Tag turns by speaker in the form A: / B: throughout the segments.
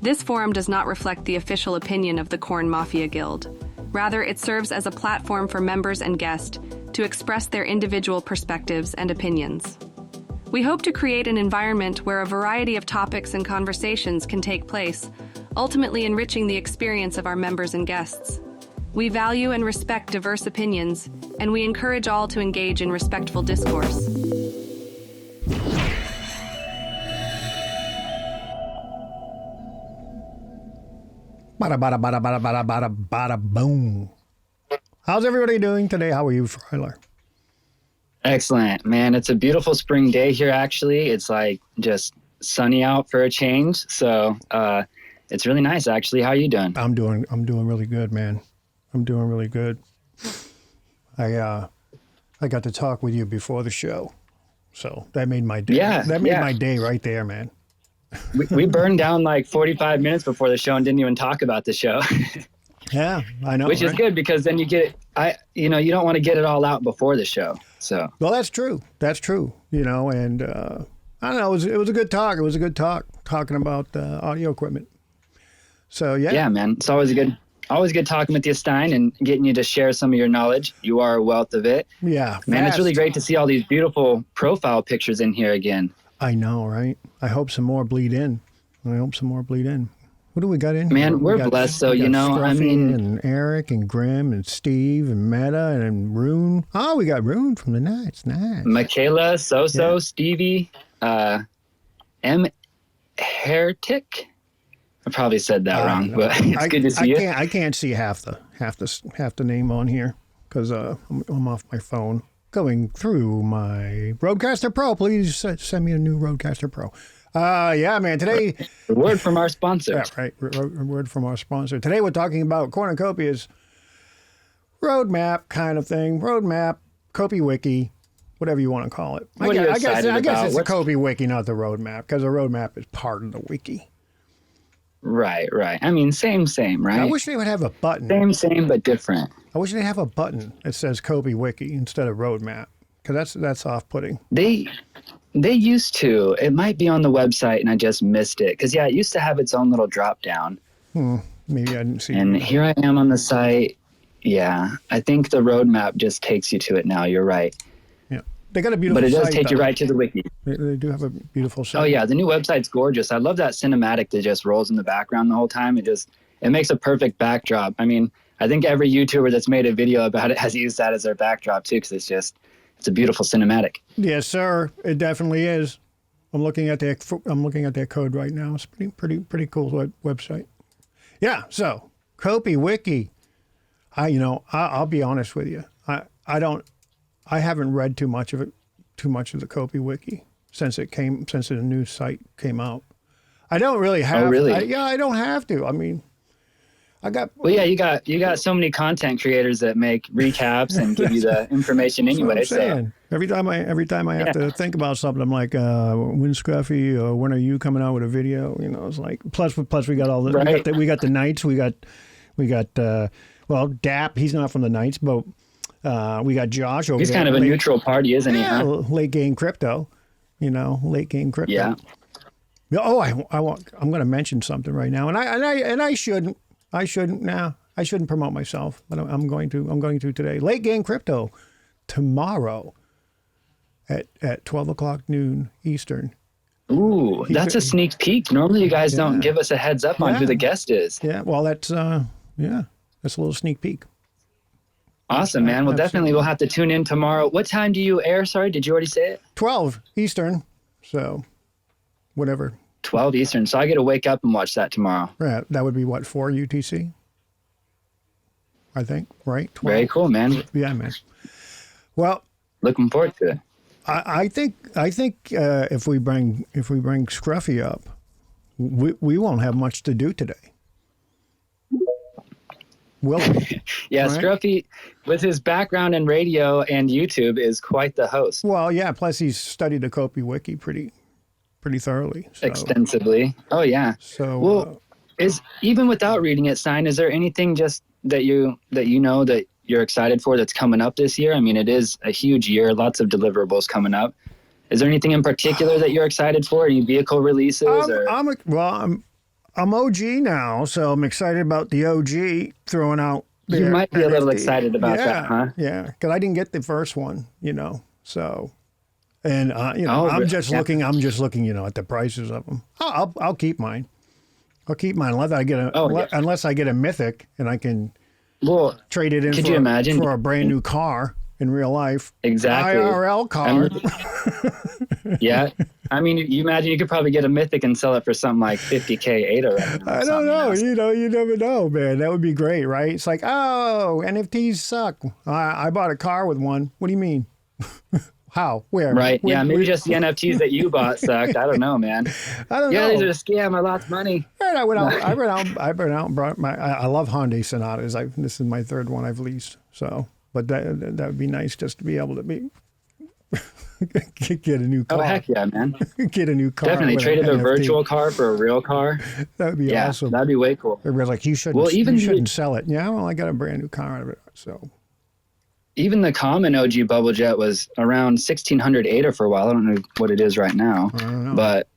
A: This forum does not reflect the official opinion of the Corn Mafia Guild. Rather, it serves as a platform for members and guests to express their individual perspectives and opinions. We hope to create an environment where a variety of topics and conversations can take place, ultimately enriching the experience of our members and guests. We value and respect diverse opinions, and we encourage all to engage in respectful discourse.
B: Bada, bada, bada, bada, bada, bada, bada, boom. How's everybody doing today? How are you, Fryler?
C: Excellent, man. It's a beautiful spring day here, actually. It's like just sunny out for a change. So it's really nice, actually. How are you doing?
B: I'm doing really good, man. I'm doing really good. I got to talk with you before the show. So that made my day.
C: Yeah.
B: That made my day right there, man.
C: We burned down like 45 minutes before the show and didn't even talk about the show.
B: Yeah, I know.
C: Which is good because then you don't want to get it all out before the show. So
B: well, that's true. That's true. And I don't know. It was a good talk. It was a good talk talking about audio equipment. So yeah.
C: Yeah, man. It's always good talking with you, Stein, and getting you to share some of your knowledge. You are a wealth of it.
B: Yeah,
C: man. It's really great to see all these beautiful profile pictures in here again.
B: I know, right? I hope some more bleed in. What do we got in here?
C: Man, we're blessed. So,
B: Scruffy and Eric and Grim and Steve and Meta and Rune. Oh, we got Rune from the Nights. Nice.
C: Michaela, Soso, yeah. Stevie, M. Heretic. I probably said that wrong, but it's good to see you.
B: I can't see half the name on here because I'm off my phone. Going through my Rodecaster Pro. Please send me a new Rodecaster Pro. Yeah, man. Today,
C: a word from our sponsor.
B: Yeah, right. A word from our sponsor. Today, we're talking about Cornucopias roadmap kind of thing. Roadmap, Copy Wiki, whatever you want to call it. I guess it's the Copy Wiki, not the roadmap, because the roadmap is part of the wiki.
C: Right. I mean, same, right?
B: I wish they would have a button.
C: Same, but different.
B: I wish they have a button that says Copy Wiki instead of roadmap, because that's off-putting.
C: They used to. It might be on the website, and I just missed it. Because, yeah, it used to have its own little drop-down.
B: Maybe I didn't see it.
C: And here I am on the site. Yeah, I think the roadmap just takes you to it now. You're right.
B: Yeah, they got a beautiful site.
C: But it does take you right to the wiki.
B: They do have a beautiful site.
C: Oh, yeah, the new website's gorgeous. I love that cinematic that just rolls in the background the whole time. It makes a perfect backdrop. I mean, I think every YouTuber that's made a video about it has used that as their backdrop, too, because it's a beautiful cinematic.
B: Yes, sir. It definitely is. I'm looking at their code right now. It's pretty cool website. Yeah. So Copy Wiki. I'll be honest with you. I haven't read too much of the Copy Wiki since the new site came out. I don't really have.
C: Oh, really?
B: I don't have to. I mean,
C: Well, yeah, you got so many content creators that make recaps and give you the information anyway.
B: That's what I'm saying. Every time I have to think about something, I'm like, when Scruffy, or when are you coming out with a video? It's like plus we got all the
C: right.
B: we got the Knights, we got Dap. He's not from the Knights, but we got Josh over there.
C: He's kind of a neutral party, isn't he? Huh?
B: Late game crypto. Late game crypto.
C: Yeah.
B: Oh, I'm going to mention something right now, and I shouldn't. I shouldn't promote myself, but I'm going to today. Late game crypto tomorrow at 12 o'clock noon Eastern.
C: Ooh, that's a sneak peek. Normally you guys don't give us a heads up on who the guest is.
B: Yeah, well, that's a little sneak peek.
C: Awesome, man. Well, definitely we'll have to tune in tomorrow. What time do you air? Sorry, did you already say it?
B: 12 Eastern, so whatever.
C: 12 Eastern. So I get to wake up and watch that tomorrow.
B: Right. That would be what, 4 UTC? I think, right? 12.
C: Very cool, man.
B: Yeah, man. Well,
C: looking forward to it.
B: I think if we bring Scruffy up, we won't have much to do today. Will we?
C: Yeah,
B: right?
C: Scruffy, with his background in radio and YouTube, is quite the host.
B: Well, yeah. Plus, he's studied the Copy Wiki pretty thoroughly. So.
C: Extensively. Oh, yeah.
B: So,
C: well, is even without reading it, Stein, is there anything just that you know that you're excited for that's coming up this year? I mean, it is a huge year, lots of deliverables coming up. Is there anything in particular that you're excited for? Any vehicle releases?
B: I'm OG now, so I'm excited about the OG throwing out.
C: You might be a little
B: NFT.
C: excited about that, huh?
B: Yeah, because I didn't get the first one, so. And I'm just looking. I'm just looking, at the prices of them. I'll keep mine. I'll keep mine unless I get a mythic and I can trade it in for a brand new car in real life.
C: Exactly.
B: IRL car.
C: Yeah. I mean, you imagine you could probably get a mythic and sell it for something like 50K ADA right now.
B: I don't know. You never know, man. That would be great, right? It's like, oh, NFTs suck. I bought a car with one. What do you mean? How? Where?
C: Right. Yeah. Maybe just the NFTs that you bought sucked. I don't know, man.
B: I don't know.
C: Yeah, these are a scam. I lost money.
B: And I went out and brought I love Hyundai Sonatas. This is my third one I've leased. So, but that would be nice just to be able to get a new car.
C: Oh, heck yeah, man.
B: Get a new car.
C: Definitely traded a virtual car for a real car.
B: That would be awesome.
C: That'd be way cool.
B: Everybody's like, you shouldn't sell it. Yeah, well, I got a brand new car out of it. So.
C: Even the common OG Bubble Jet was around 1,600 ADA for a while. I don't know what it is right now, but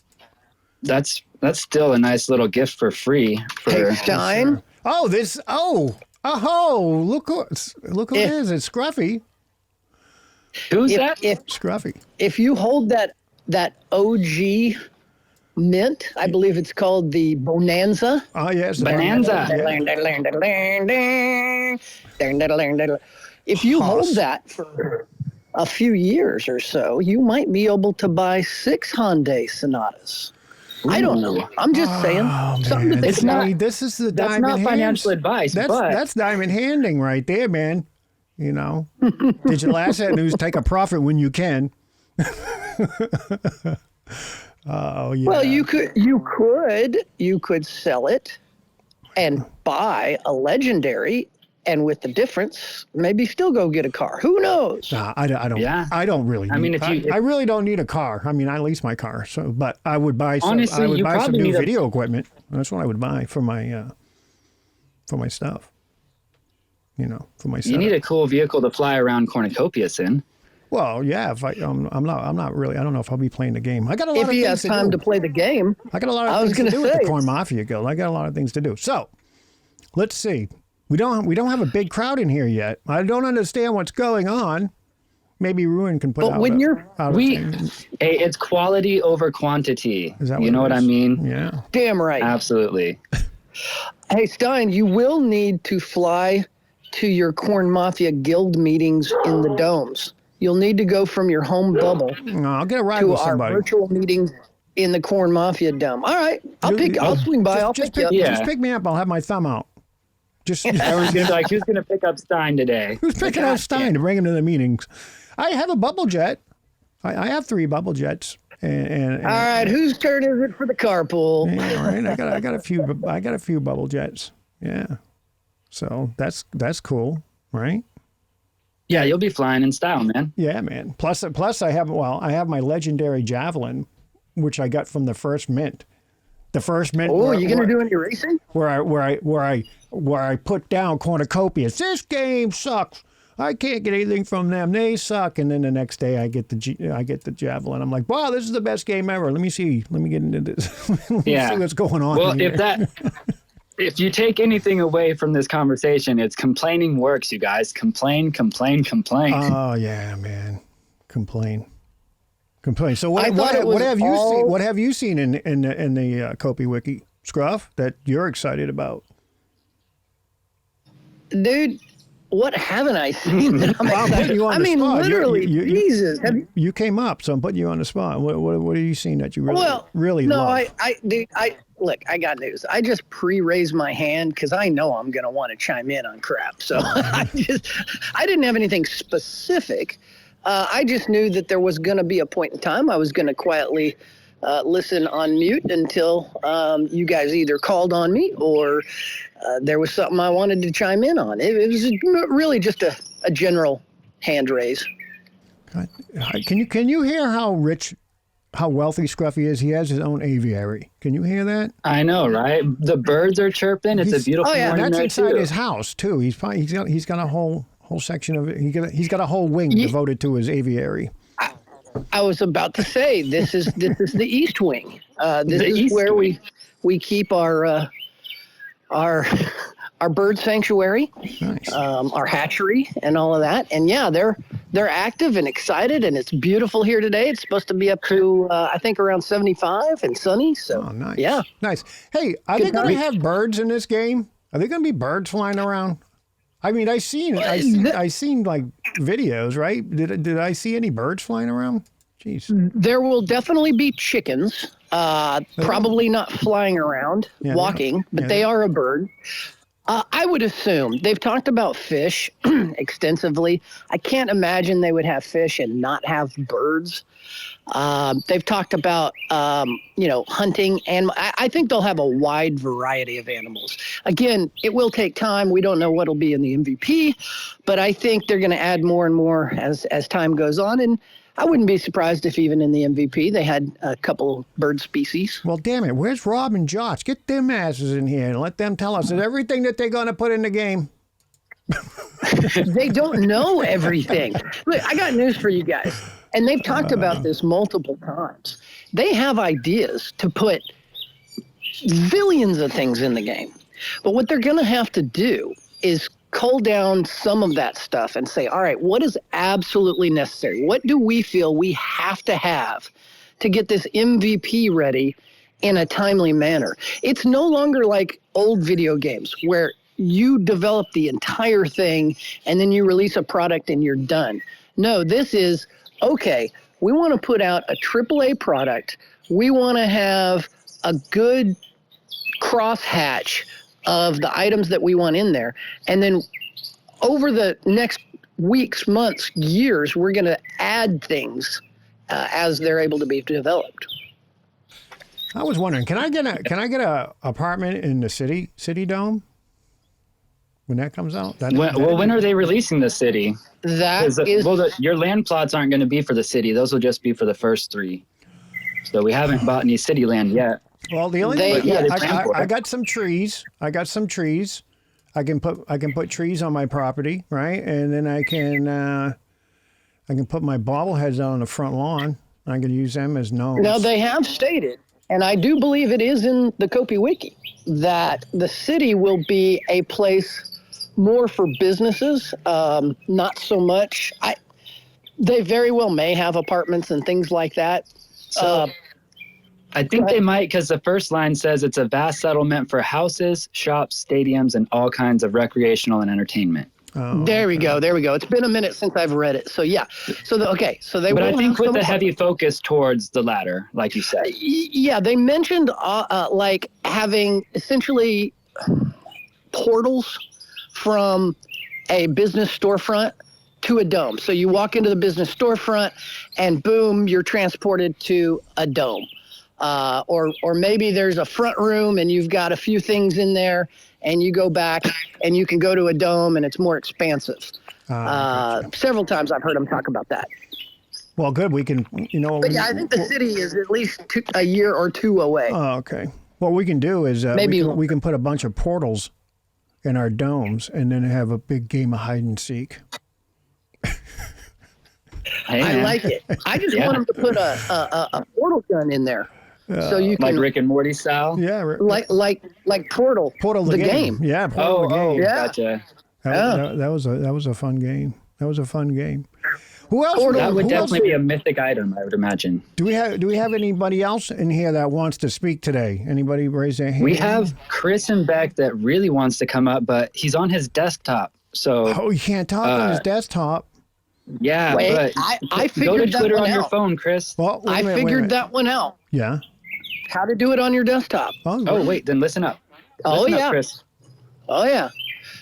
C: that's still a nice little gift for free.
D: Hey, Stein.
B: Oh, look who it is. It's Scruffy.
C: Who's that?
B: Scruffy.
D: If you hold that OG mint, I believe it's called the Bonanza.
B: Oh, yes.
C: Bonanza.
D: If you hold that for a few years or so, you might be able to buy 6 Hyundai Sonatas. I don't know. I'm just saying. Something to think about.
B: This is the
C: That's
B: diamond
C: not financial advice,
B: that's diamond handing right there, man. Digital asset news, take a profit when you can. Oh, yeah.
D: Well, you could sell it and buy a legendary, and with the difference, maybe still go get a car. Who knows?
B: I don't. Yeah. I don't really. I really don't need a car. I mean, I lease my car, but I would buy some.
C: Honestly,
B: I would buy some new video equipment. That's what I would buy for my stuff. For my.
C: You need a cool vehicle to fly around Cornucopias in.
B: Well, yeah. If I'm not really. I don't know if I'll be playing the game. I got a lot of things to do.
D: If he has time to play the game.
B: I got a lot of things to do with the Corn Mafia Guild. I got a lot of things to do. So, let's see. We don't have a big crowd in here yet. I don't understand what's going on. Maybe Ruin can put
C: hey, it's quality over quantity.
B: Is that
C: you know what I mean?
B: Yeah.
D: Damn right.
C: Absolutely.
D: Hey, Stein, you will need to fly to your Corn Mafia Guild meetings in the domes. You'll need to go from your home bubble
B: I'll get a ride with somebody.
D: Our virtual meetings in the Corn Mafia Dome. All right. I'll swing by. I'll pick you up.
B: Yeah. Just pick me up. I'll have my thumb out.
C: Everyone's going to be like, who's going to pick up Stein today?
B: Who's picking up Stein to bring him to the meetings? I have a bubble jet. I have 3 bubble jets. And
D: all right, whose turn is it for the carpool?
B: Yeah, right. I got a few bubble jets. Yeah. So that's cool, right?
C: Yeah, you'll be flying in style, man.
B: Yeah, man. Plus I have my legendary javelin, which I got from the first mint. The first mint.
D: Oh, you gonna do any racing?
B: Where I put down Cornucopias. This game sucks. I can't get anything from them. They suck. And then the next day I get the javelin. I'm like, wow, this is the best game ever. Let me see. Let me get into this. Let me see what's going on.
C: Well, if you take anything away from this conversation, it's complaining works, you guys. Complain.
B: Oh yeah, man. Complain. So what have you seen in the Copy Wiki, Scruff, that you're excited about?
D: Dude, what haven't I seen that I'm excited?
B: I mean,
D: literally, Jesus.
B: You came up, so I'm putting you on the spot. What have you seen that you really love?
D: Look, I got news. I just pre-raised my hand because I know I'm going to want to chime in on crap. So I didn't have anything specific. I just knew that there was going to be a point in time I was going to quietly listen on mute until you guys either called on me or there was something I wanted to chime in on. It was really just a general hand raise.
B: Can you hear how wealthy Scruffy is? He has his own aviary. Can you hear that?
C: I know, right? The birds are chirping. It's a beautiful morning.
B: That's
C: there
B: inside
C: too.
B: his house too. He's got a whole section of it. He's got a whole wing devoted to his aviary.
D: I was about to say this is the East Wing. This is where we we keep our our bird sanctuary,
B: Nice.
D: our hatchery, and all of that. And yeah, they're active and excited, and it's beautiful here today. It's supposed to be up to I think around 75 and sunny. So
B: Nice.
D: yeah,
B: Nice. Hey, are they going to have birds in this game? Are there going to be birds flying around? I mean, I seen like videos, right? Did I see any birds flying around? Jeez.
D: there will definitely be chickens. Probably not flying around, walking, but they are a bird. I would assume they've talked about fish extensively. I can't imagine they would have fish and not have birds. They've talked about, hunting, and I think they'll have a wide variety of animals. Again, it will take time. We don't know what'll be in the MVP, but I think they're going to add more and more as time goes on. And I wouldn't be surprised if even in the MVP they had a couple bird species.
B: Well, damn it. Where's Rob and Josh? Get them asses in here and let them tell us everything that they're going to put in the game.
D: They don't know everything. Look, I got news for you guys. And they've talked about this multiple times. They have ideas to put zillions of things in the game. But what they're going to have to do is cull down some of that stuff and say, all right, what is absolutely necessary? What do we feel we have to get this MVP ready in a timely manner? It's no longer like old video games where you develop the entire thing and then you release a product and you're done. No, this is, okay, we want to put out a AAA product. We want to have a good crosshatch of the items that we want in there. And then over the next weeks, months, years, we're going to add things as they're able to be developed.
B: I was wondering, can I get a apartment in the city dome when that comes out?
C: When are they releasing the city? Your land plots aren't going to be for the city. Those will just be for the first 3. So we haven't bought any city land yet.
B: Well, the only I got some trees. I can put trees on my property, right? And then I can put my bobbleheads out on the front lawn. I can use them as gnomes.
D: Now they have stated, and I do believe it is in the Kopi Wiki, that the city will be a place more for businesses, not so much. They very well may have apartments and things like that.
C: So I think they might, because the first line says it's a vast settlement for houses, shops, stadiums, and all kinds of recreational and entertainment.
D: Oh, there we go. It's been a minute since I've read it. So yeah. So they.
C: But I think with the heavy focus towards the latter, like you said.
D: Yeah, they mentioned like having essentially portals from a business storefront to a dome. So you walk into the business storefront, and boom, you're transported to a dome. Or maybe there's a front room and you've got a few things in there and you go back and you can go to a dome and it's more expansive. Gotcha. Several times I've heard them talk about that.
B: Well, good. We can,
D: But yeah, I think the city is at least a year or 2 away.
B: Oh, okay. What we can do is we can put a bunch of portals in our domes and then have a big game of hide and seek.
D: I like it. I just want them to put a portal gun in there. So you can,
C: like Rick and Morty style?
B: Yeah.
D: Like Portal the game.
B: Yeah, Portal the game.
D: Yeah.
C: Gotcha.
B: That was a fun game. Who else?
C: That would definitely be a mythic item, I would imagine.
B: Do we have anybody else in here that wants to speak today? Anybody raise their hand?
C: We have Chris and Beck that really wants to come up, but he's on his desktop. So
B: he can't talk on his desktop.
C: Yeah,
D: but I
C: go to
D: figured
C: Twitter
D: that one
C: on your
D: out.
C: phone, Chris.
B: Well,
D: I figured that one out.
B: Yeah.
D: How to do it on your desktop.
C: Oh, wait, then listen up.
D: Listen
C: up,
D: yeah.
C: Chris.
D: Oh, yeah.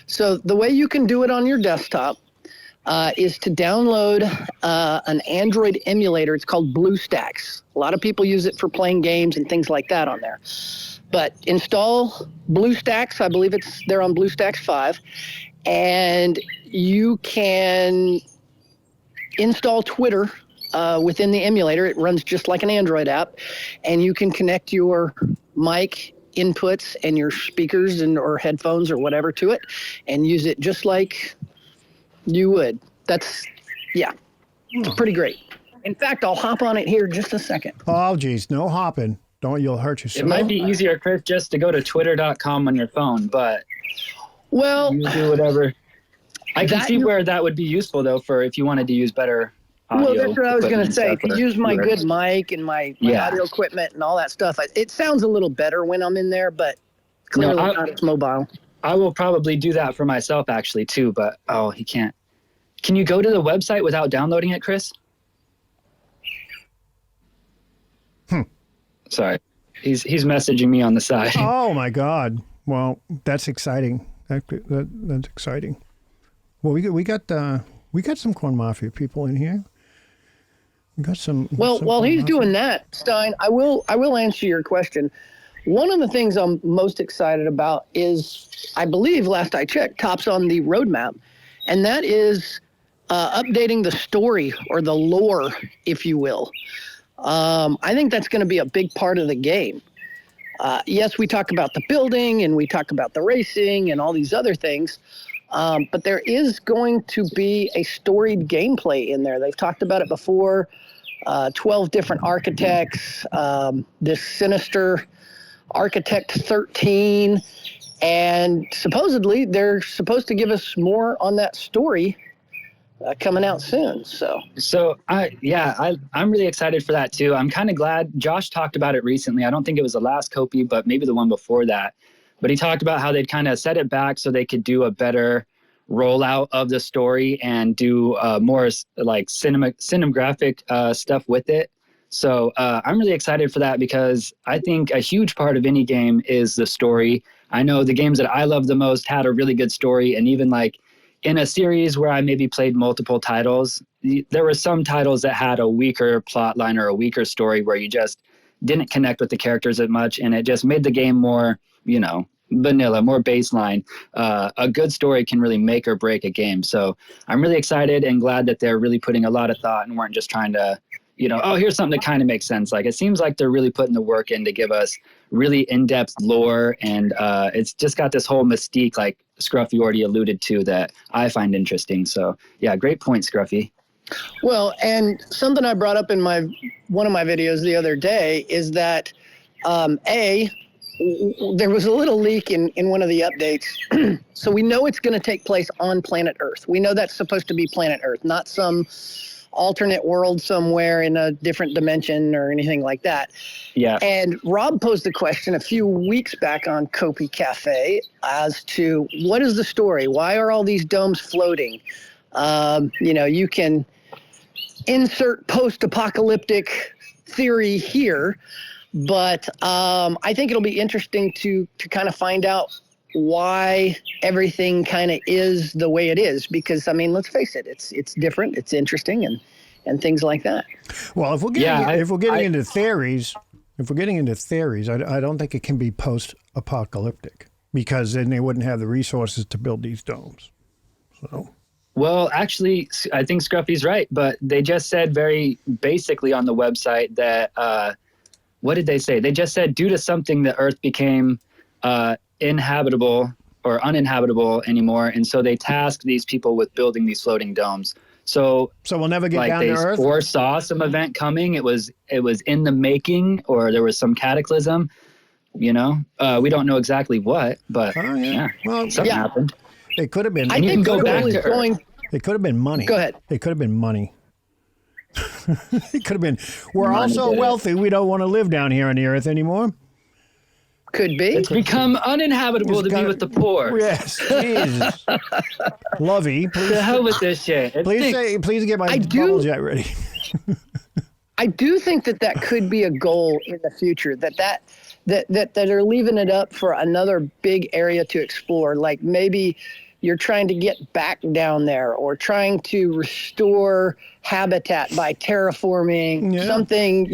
D: So the way you can do it on your desktop is to download an Android emulator. It's called BlueStacks. A lot of people use it for playing games and things like that on there. But install BlueStacks. I believe they're on BlueStacks 5. And you can install Twitter within the emulator. It runs just like an Android app. And you can connect your mic inputs and your speakers or headphones or whatever to it and use it just like you would. It's pretty great. In fact, I'll hop on it here just a second.
B: Oh, geez, no hopping. You'll hurt yourself.
C: It might be easier, Chris, just to go to twitter.com on your phone, but
D: well,
C: you do whatever. I can see where that would be useful, though, for if you wanted to use better audio.
D: Well, that's what I was going to say. To use my
C: viewers.
D: good mic and my audio equipment and all that stuff, it sounds a little better when I'm in there, but clearly not as mobile.
C: I will probably do that for myself, actually, too, but, he can't. Can you go to the website without downloading it, Chris? Sorry. He's messaging me on the side.
B: Oh, my God. Well, that's exciting. That's exciting. Well, we got some Corn Mafia people in here. We got some.
D: Well, while he's doing that, Stein, I will answer your question. One of the things I'm most excited about is, I believe, last I checked, tops on the roadmap, and that is updating the story or the lore, if you will. I think that's going to be a big part of the game. Yes, we talk about the building and we talk about the racing and all these other things, but there is going to be a storied gameplay in there. They've talked about it before. 12 different architects, this sinister Architect 13, and supposedly they're supposed to give us more on that story coming out soon. So
C: I'm really excited for that too. I'm kind of glad Josh talked about it recently. I don't think it was the last Copy, but maybe the one before that. But he talked about how they'd kind of set it back so they could do a better rollout of the story and do more like cinematographic stuff with it. So I'm really excited for that because I think a huge part of any game is the story. I know the games that I love the most had a really good story, and even like in a series where I maybe played multiple titles, there were some titles that had a weaker plot line or a weaker story where you just didn't connect with the characters as much, and it just made the game more, vanilla, more baseline. A good story can really make or break a game. So I'm really excited and glad that they're really putting a lot of thought and weren't just trying to, here's something that kind of makes sense. Like, it seems like they're really putting the work in to give us really in-depth lore, and it's just got this whole mystique, like Scruffy already alluded to, that I find interesting. So yeah, great point, Scruffy.
D: Well, and something I brought up in one of my videos the other day is that there was a little leak in one of the updates. So we know it's going to take place on planet Earth. We know that's supposed to be planet Earth, not some alternate world somewhere in a different dimension or anything like that.
C: Yeah.
D: And Rob posed the question a few weeks back on Copy Cafe as to what is the story? Why are all these domes floating? You can insert post-apocalyptic theory here, but I think it'll be interesting to kind of find out why everything kind of is the way it is, because let's face it, it's different, it's interesting, and things like that.
B: Well, if we're getting into theories, I don't think it can be post-apocalyptic, because then they wouldn't have the resources to build these domes. So.
C: Well, actually, I think Scruffy's right, but they just said very basically on the website that, what did they say? They just said due to something the Earth became inhabitable or uninhabitable anymore, and so they tasked these people with building these floating domes. So
B: we'll never get down to Earth?
C: Or saw some event coming. It was in the making, or there was some cataclysm. We don't know exactly what, but
B: well,
C: something happened.
B: It could have been.
D: I think
C: go back to Earth.
B: It could have been money.
D: Go ahead.
B: It could have been money. It could have been. We're all so wealthy, we don't want to live down here on the Earth anymore.
D: Could be.
C: It's become uninhabitable to be with the poor.
B: Yes, Jesus. Lovey, please.
C: The hell with this shit.
B: Please get my bubble jet ready.
D: I do think that could be a goal in the future. That are leaving it up for another big area to explore. Like maybe you're trying to get back down there, or trying to restore habitat by terraforming something,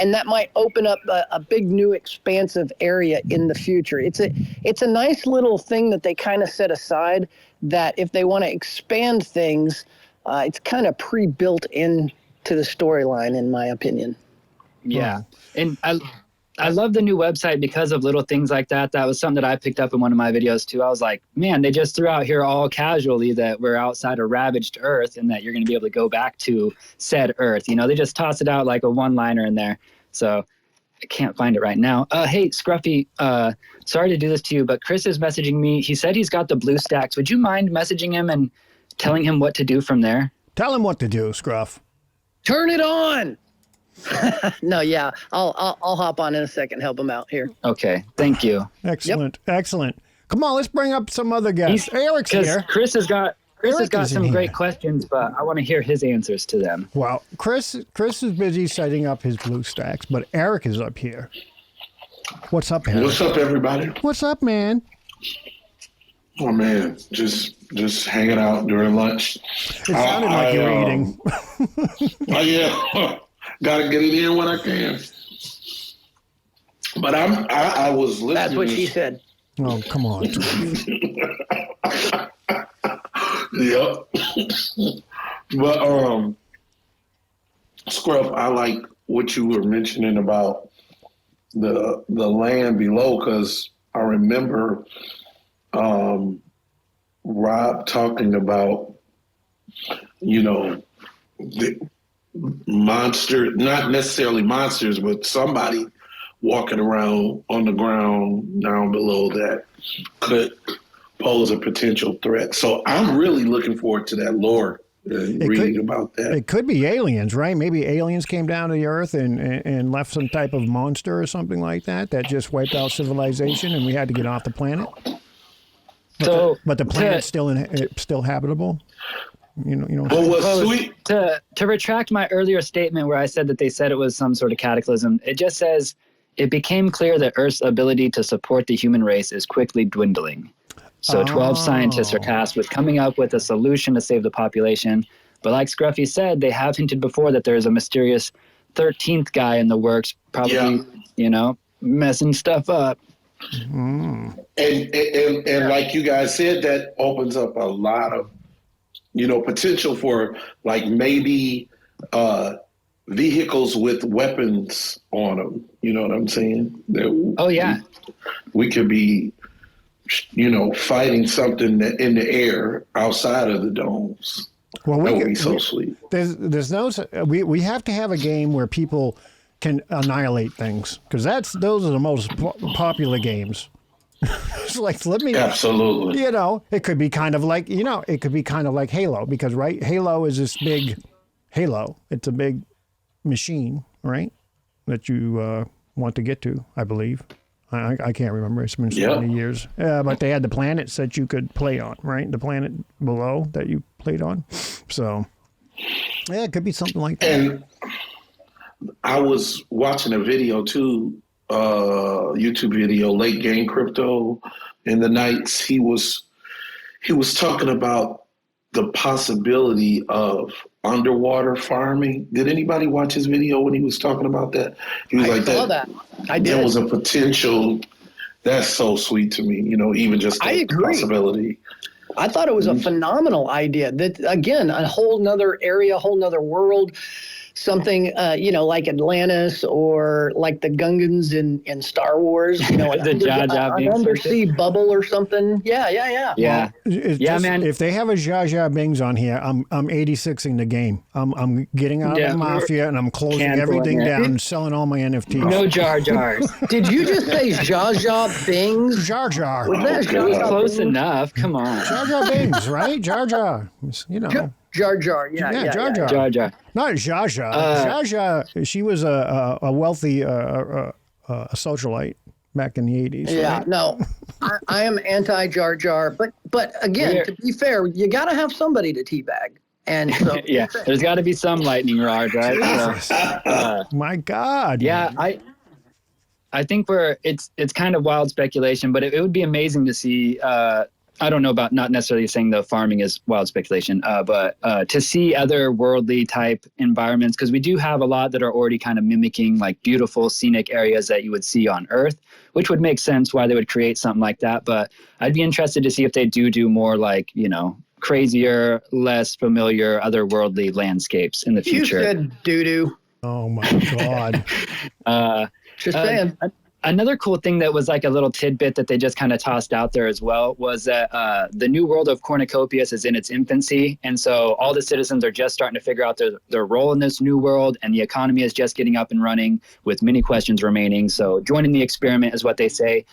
D: and that might open up a big new expansive area in the future. It's a nice little thing that they kind of set aside, that if they want to expand things, it's kind of pre-built into the storyline, in my opinion.
C: Yeah. And I love the new website because of little things like that. That was something that I picked up in one of my videos too. I was like, man, they just threw out here all casually that we're outside a ravaged Earth and that you're going to be able to go back to said Earth. They just toss it out like a one-liner in there. So can't find it right now. Hey, Scruffy, sorry to do this to you, but Chris is messaging me. He said he's got the blue stacks. Would you mind messaging him and telling him what to do from there?
B: Tell him what to do, Scruff.
D: Turn it on. No, yeah, I'll hop on in a second, help him out here.
C: Okay, thank you.
B: Excellent, excellent. Come on, let's bring up some other guests. Eric's here.
C: Chris has got some great
B: here.
C: questions, but I want to hear his answers to them.
B: Well, Chris is busy setting up his blue stacks, but Eric is up here. What's up, Eric?
E: What's up, everybody?
B: What's up, man?
E: Oh man, just hanging out during lunch.
B: It sounded like you were eating.
E: Oh yeah, gotta get it in when I can. But I was listening.
D: That's what she said.
B: Oh, come on.
E: Yep. But Scruff, I like what you were mentioning about the land below, because I remember Rob talking about, the monster, not necessarily monsters, but somebody walking around on the ground down below that could pose a potential threat. So I'm really looking forward to that lore and reading about that.
B: It could be aliens, right? Maybe aliens came down to the Earth and left some type of monster or something like that just wiped out civilization, and we had to get off the planet. But the planet's still habitable.
C: Sweet. To retract my earlier statement where I said that they said it was some sort of cataclysm, it just says it became clear that Earth's ability to support the human race is quickly dwindling. So 12 scientists are tasked with coming up with a solution to save the population. But like Scruffy said, they have hinted before that there is a mysterious 13th guy in the works, probably, messing stuff up.
E: And like you guys said, that opens up a lot of, potential for like maybe vehicles with weapons on them. You know what I'm saying? We could be, fighting something in the air outside of the domes.
B: Well,
E: that would be so sweet.
B: There's no. We have to have a game where people can annihilate things, because those are the most popular games. It's like,
E: absolutely.
B: It could be kind of like Halo, because Halo is this big Halo. It's a big machine, right? That you want to get to, I believe. I can't remember. It's been so many years. But they had the planets that you could play on, right? The planet below that you played on. So, yeah, it could be something like that.
E: And I was watching a video too, YouTube video, Late Game Crypto in the Nights. He was talking about the possibility of underwater farming. Did anybody watch his video when he was talking about that? He was
D: I saw that. I did.
E: There was a potential. That's so sweet to me, even just the possibility.
D: I thought it was a phenomenal idea. That, again, a whole nother area, a whole nother world. Something, like Atlantis or like the Gungans in Star Wars, an undersea bubble or something. Yeah.
C: Yeah,
B: man. If they have a Jar Jar Bings on here, I'm 86ing the game. I'm getting out of Mafia and I'm closing everything down and selling all my NFTs.
C: No Jar Jars.
D: Did you just say Jar Jar Bings?
B: Jar Jar.
D: Was that Jar Jar
C: close
D: Bings?
C: enough. Come on.
B: Jar Jar Bings, right? Jar Jar.
D: Jar Jar,
B: Jar Jar.
C: Jar Jar.
B: Not Zsa Zsa. Zsa Zsa, she was a wealthy socialite back in the 80s.
D: Yeah,
B: right?
D: no, I am anti-Jar Jar, but again, to be fair, you got to have somebody to teabag. And so,
C: there's got to be some lightning rod, right?
B: So, my God.
C: Yeah, man. I think it's kind of wild speculation, but it would be amazing to see. I don't know about, not necessarily saying the farming is wild speculation, but to see other worldly type environments, because we do have a lot that are already kind of mimicking like beautiful scenic areas that you would see on Earth, which would make sense why they would create something like that. But I'd be interested to see if they do more like, crazier, less familiar, otherworldly landscapes in the future.
D: You said doo-doo.
B: Oh my God.
D: Just saying.
C: Another cool thing that was like a little tidbit that they just kind of tossed out there as well was that the new world of Cornucopias is in its infancy. And so all the citizens are just starting to figure out their role in this new world, and the economy is just getting up and running with many questions remaining. So joining the experiment is what they say.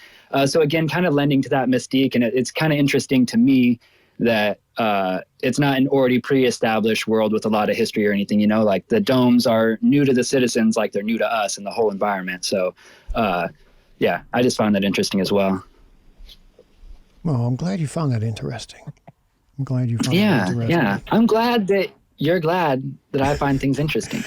C: So again, kind of lending to that mystique. And it's kind of interesting to me that it's not an already pre-established world with a lot of history or anything, you know, like the domes are new to the citizens, like they're new to us and the whole environment. So yeah, I just found that interesting as well.
B: Well, I'm glad you found that interesting. I'm glad you found that interesting.
C: Yeah. I'm glad that you're glad that I find things interesting.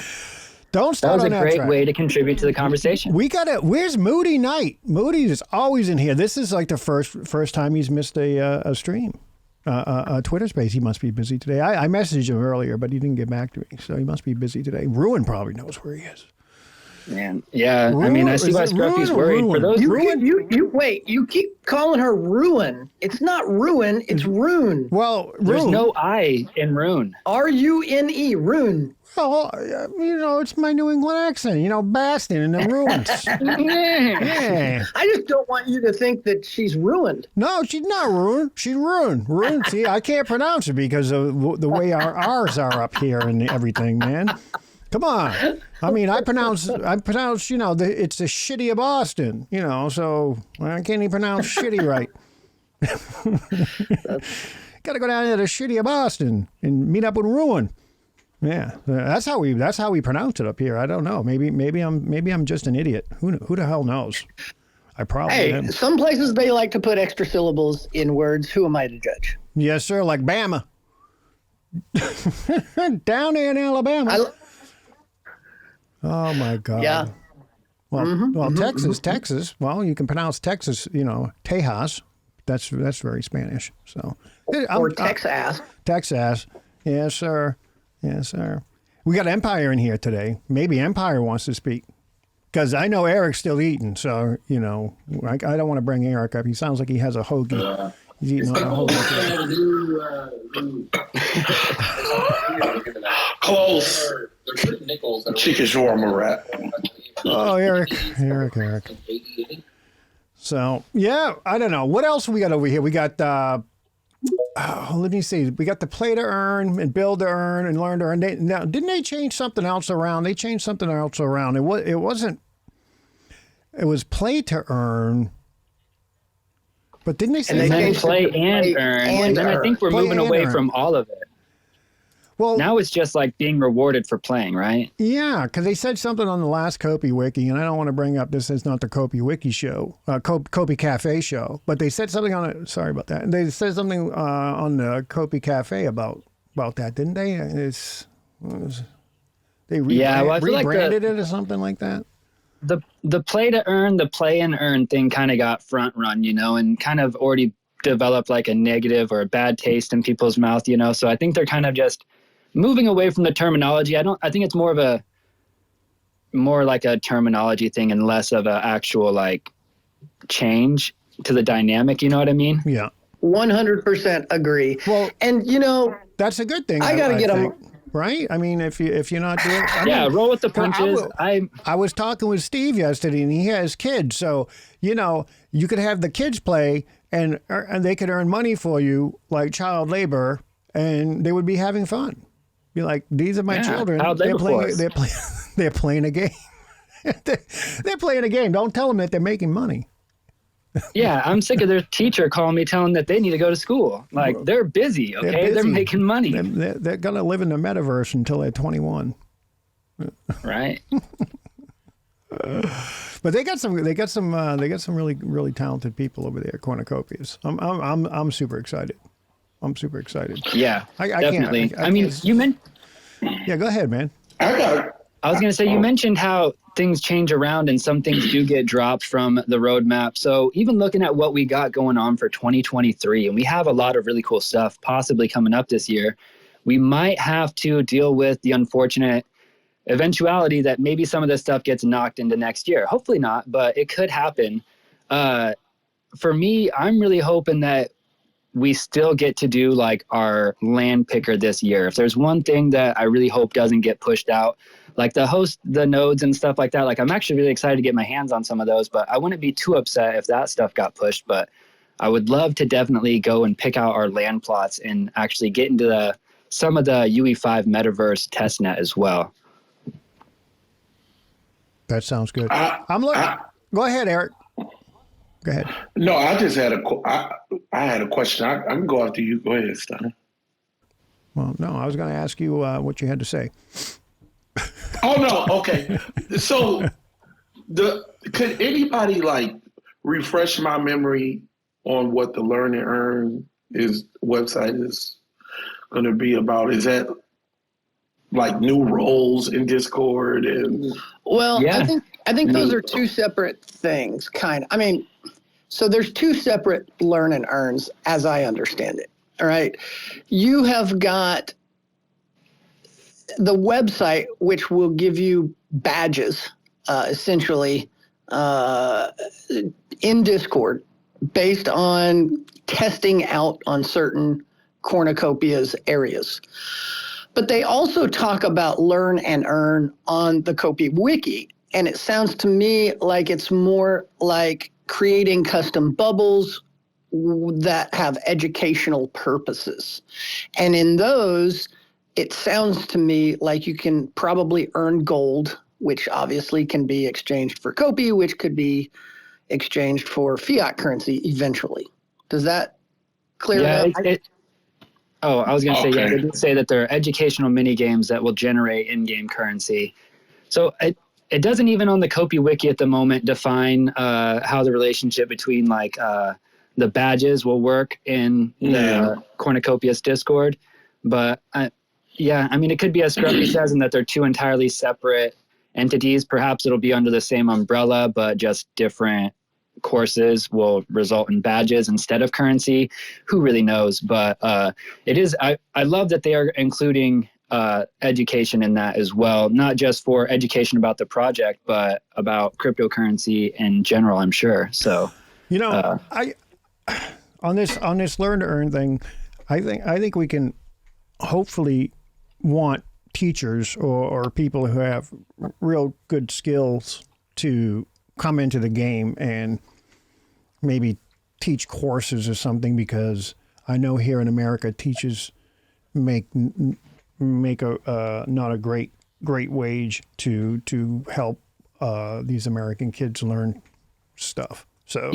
B: Don't start on that
C: was a great
B: track.
C: way to contribite to the conversation.
B: We got it. Where's Moody Knight? Moody is always in here. This is like the first time he's missed a stream. A Twitter space. He must be busy today. I messaged him earlier, but he didn't get back to me, so he must be busy today. Ruin probably knows where he is.
C: Man, yeah. I mean, I see why Scruffy's worried. For those
D: Wait, you keep calling her Ruin. It's not Ruin, it's Rune.
B: Well,
C: there's no I in Rune.
D: R-U-N-E, Rune.
B: Well, you know, it's my New England accent. You know, Bastion and the ruins. Yeah.
D: I just don't want you to think that she's ruined.
B: No, she's not ruined. She's ruined. Ruined. See, I can't pronounce it because of the way our R's are up here and everything, man. Come on. I mean, I pronounce, you know, it's the shitty of Boston, you know, so I can't even pronounce shitty right. Got to go down to the shitty of Boston and meet up with Ruin. Yeah, that's how we pronounce it up here. I don't know. Maybe I'm just an idiot. Who the hell knows? I probably am.
D: Some places they like to put extra syllables in words. Who am I to judge?
B: Yes, sir. Like Bama. Down there in Alabama. Oh my God.
D: Yeah.
B: Well, Texas. Well, you can pronounce Texas. You know, Tejas. That's very Spanish. So.
D: Or Texas.
B: Texas. Yes, sir. Yes, sir. We got Empire in here today. Maybe Empire wants to speak. Because I know Eric's still eating, so, you know, I don't want to bring Eric up. He sounds like he has a hoagie. He's eating on a hoagie.
E: Close. Chicken shawarma wrap.
B: Oh, Eric. So, yeah, I don't know. What else we got over here? We got... let me see. We got the play to earn and build to earn and learn to earn. Now, didn't they change something else around? They changed something else around. It wasn't. It was play to earn. But didn't they say
C: and then play and earn? And then I think we're moving away from all of it. Well, now it's just like being rewarded for playing, right?
B: Yeah, because they said something on the last Kopi Wiki, and I don't want to bring up this is not the Kopi Wiki show, Kopi Cafe show, but they said something on it. Sorry about that. They said something on the Kopi Cafe about that, didn't they? They rebranded it or something like that.
C: The play to earn, the play and earn thing kind of got front run, you know, and kind of already developed like a negative or a bad taste in people's mouth, you know. So I think they're kind of just moving away from the terminology. I think it's more like a terminology thing and less of an actual like change to the dynamic. You know what I mean?
B: Yeah.
D: 100% agree.
B: Well,
D: and you know,
B: that's a good thing.
D: I got to get them.
B: Right? I mean, if you're not doing,
C: roll with the punches.
B: I was talking with Steve yesterday, and he has kids, so you know you could have the kids play, and they could earn money for you like child labor, and they would be having fun. Be like, these are my children. They're playing a game. They're playing a game. Don't tell them that they're making money.
C: Yeah, I'm sick of their teacher calling me, telling that they need to go to school. Like, they're busy, okay? They're making money.
B: They're going to live in the metaverse until they're 21.
C: Right.
B: But they got some really, really talented people over there at Cornucopias. I'm super excited.
C: Yeah, definitely. I mean, you meant.
B: Yeah, go ahead, man.
C: I was going to say, you mentioned how things change around and some things do get dropped from the roadmap. So even looking at what we got going on for 2023, and we have a lot of really cool stuff possibly coming up this year, we might have to deal with the unfortunate eventuality that maybe some of this stuff gets knocked into next year. Hopefully not, but it could happen. For me, I'm really hoping that we still get to do like our land picker this year. If there's one thing that I really hope doesn't get pushed out, like the nodes and stuff like that, like I'm actually really excited to get my hands on some of those, but I wouldn't be too upset if that stuff got pushed. But I would love to definitely go and pick out our land plots and actually get into some of the UE5 metaverse testnet as well.
B: That sounds good. I'm looking. Go ahead, Eric. Go ahead.
E: No, I just had I had a question. I can go after you. Go ahead, Stein.
B: Well, no, I was going to ask you what you had to say.
E: Oh no, okay. So could anybody like refresh my memory on what the Learn and Earn website is going to be about? Is that like new roles in Discord and?
D: Well,
C: Yeah.
D: I think those are two separate things, kind of. I mean, so there's two separate Learn and Earns, as I understand it. All right, you have got the website, which will give you badges, essentially, in Discord, based on testing out on certain Cornucopias areas. But they also talk about Learn and Earn on the Copy Wiki. And it sounds to me like it's more like creating custom bubbles that have educational purposes. And in those, it sounds to me like you can probably earn gold, which obviously can be exchanged for Copy, which could be exchanged for fiat currency eventually. Does that clear it up?
C: I was going to say,
E: Okay.
C: they did say that there are educational mini games that will generate in-game currency. So it doesn't even on the Copy Wiki at the moment define how the relationship between like the badges will work in the Cornucopias Discord. But I mean, it could be as Scruffy says, in that they're two entirely separate entities. Perhaps it'll be under the same umbrella, but just different courses will result in badges instead of currency. Who really knows? But it is. I love that they are including education in that as well, not just for education about the project, but about cryptocurrency in general, I'm sure. So,
B: I on this Learn to Earn thing, I think we can hopefully want teachers or people who have real good skills to come into the game and maybe teach courses or something, because I know here in America teachers make a not a great wage to help these American kids learn stuff. So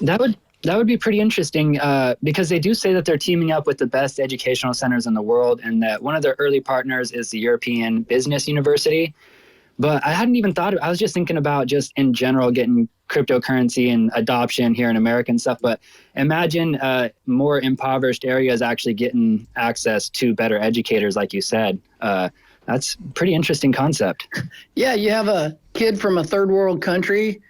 B: that would be pretty interesting because they do say that they're teaming up with the best educational centers in the world, and that one of their early partners is the European Business University. But I hadn't even thought I was just thinking about just in general getting cryptocurrency and adoption here in America and stuff. But imagine more impoverished areas actually getting access to better educators, like you said. That's a pretty interesting concept.
D: Yeah, you have a kid from a third world country.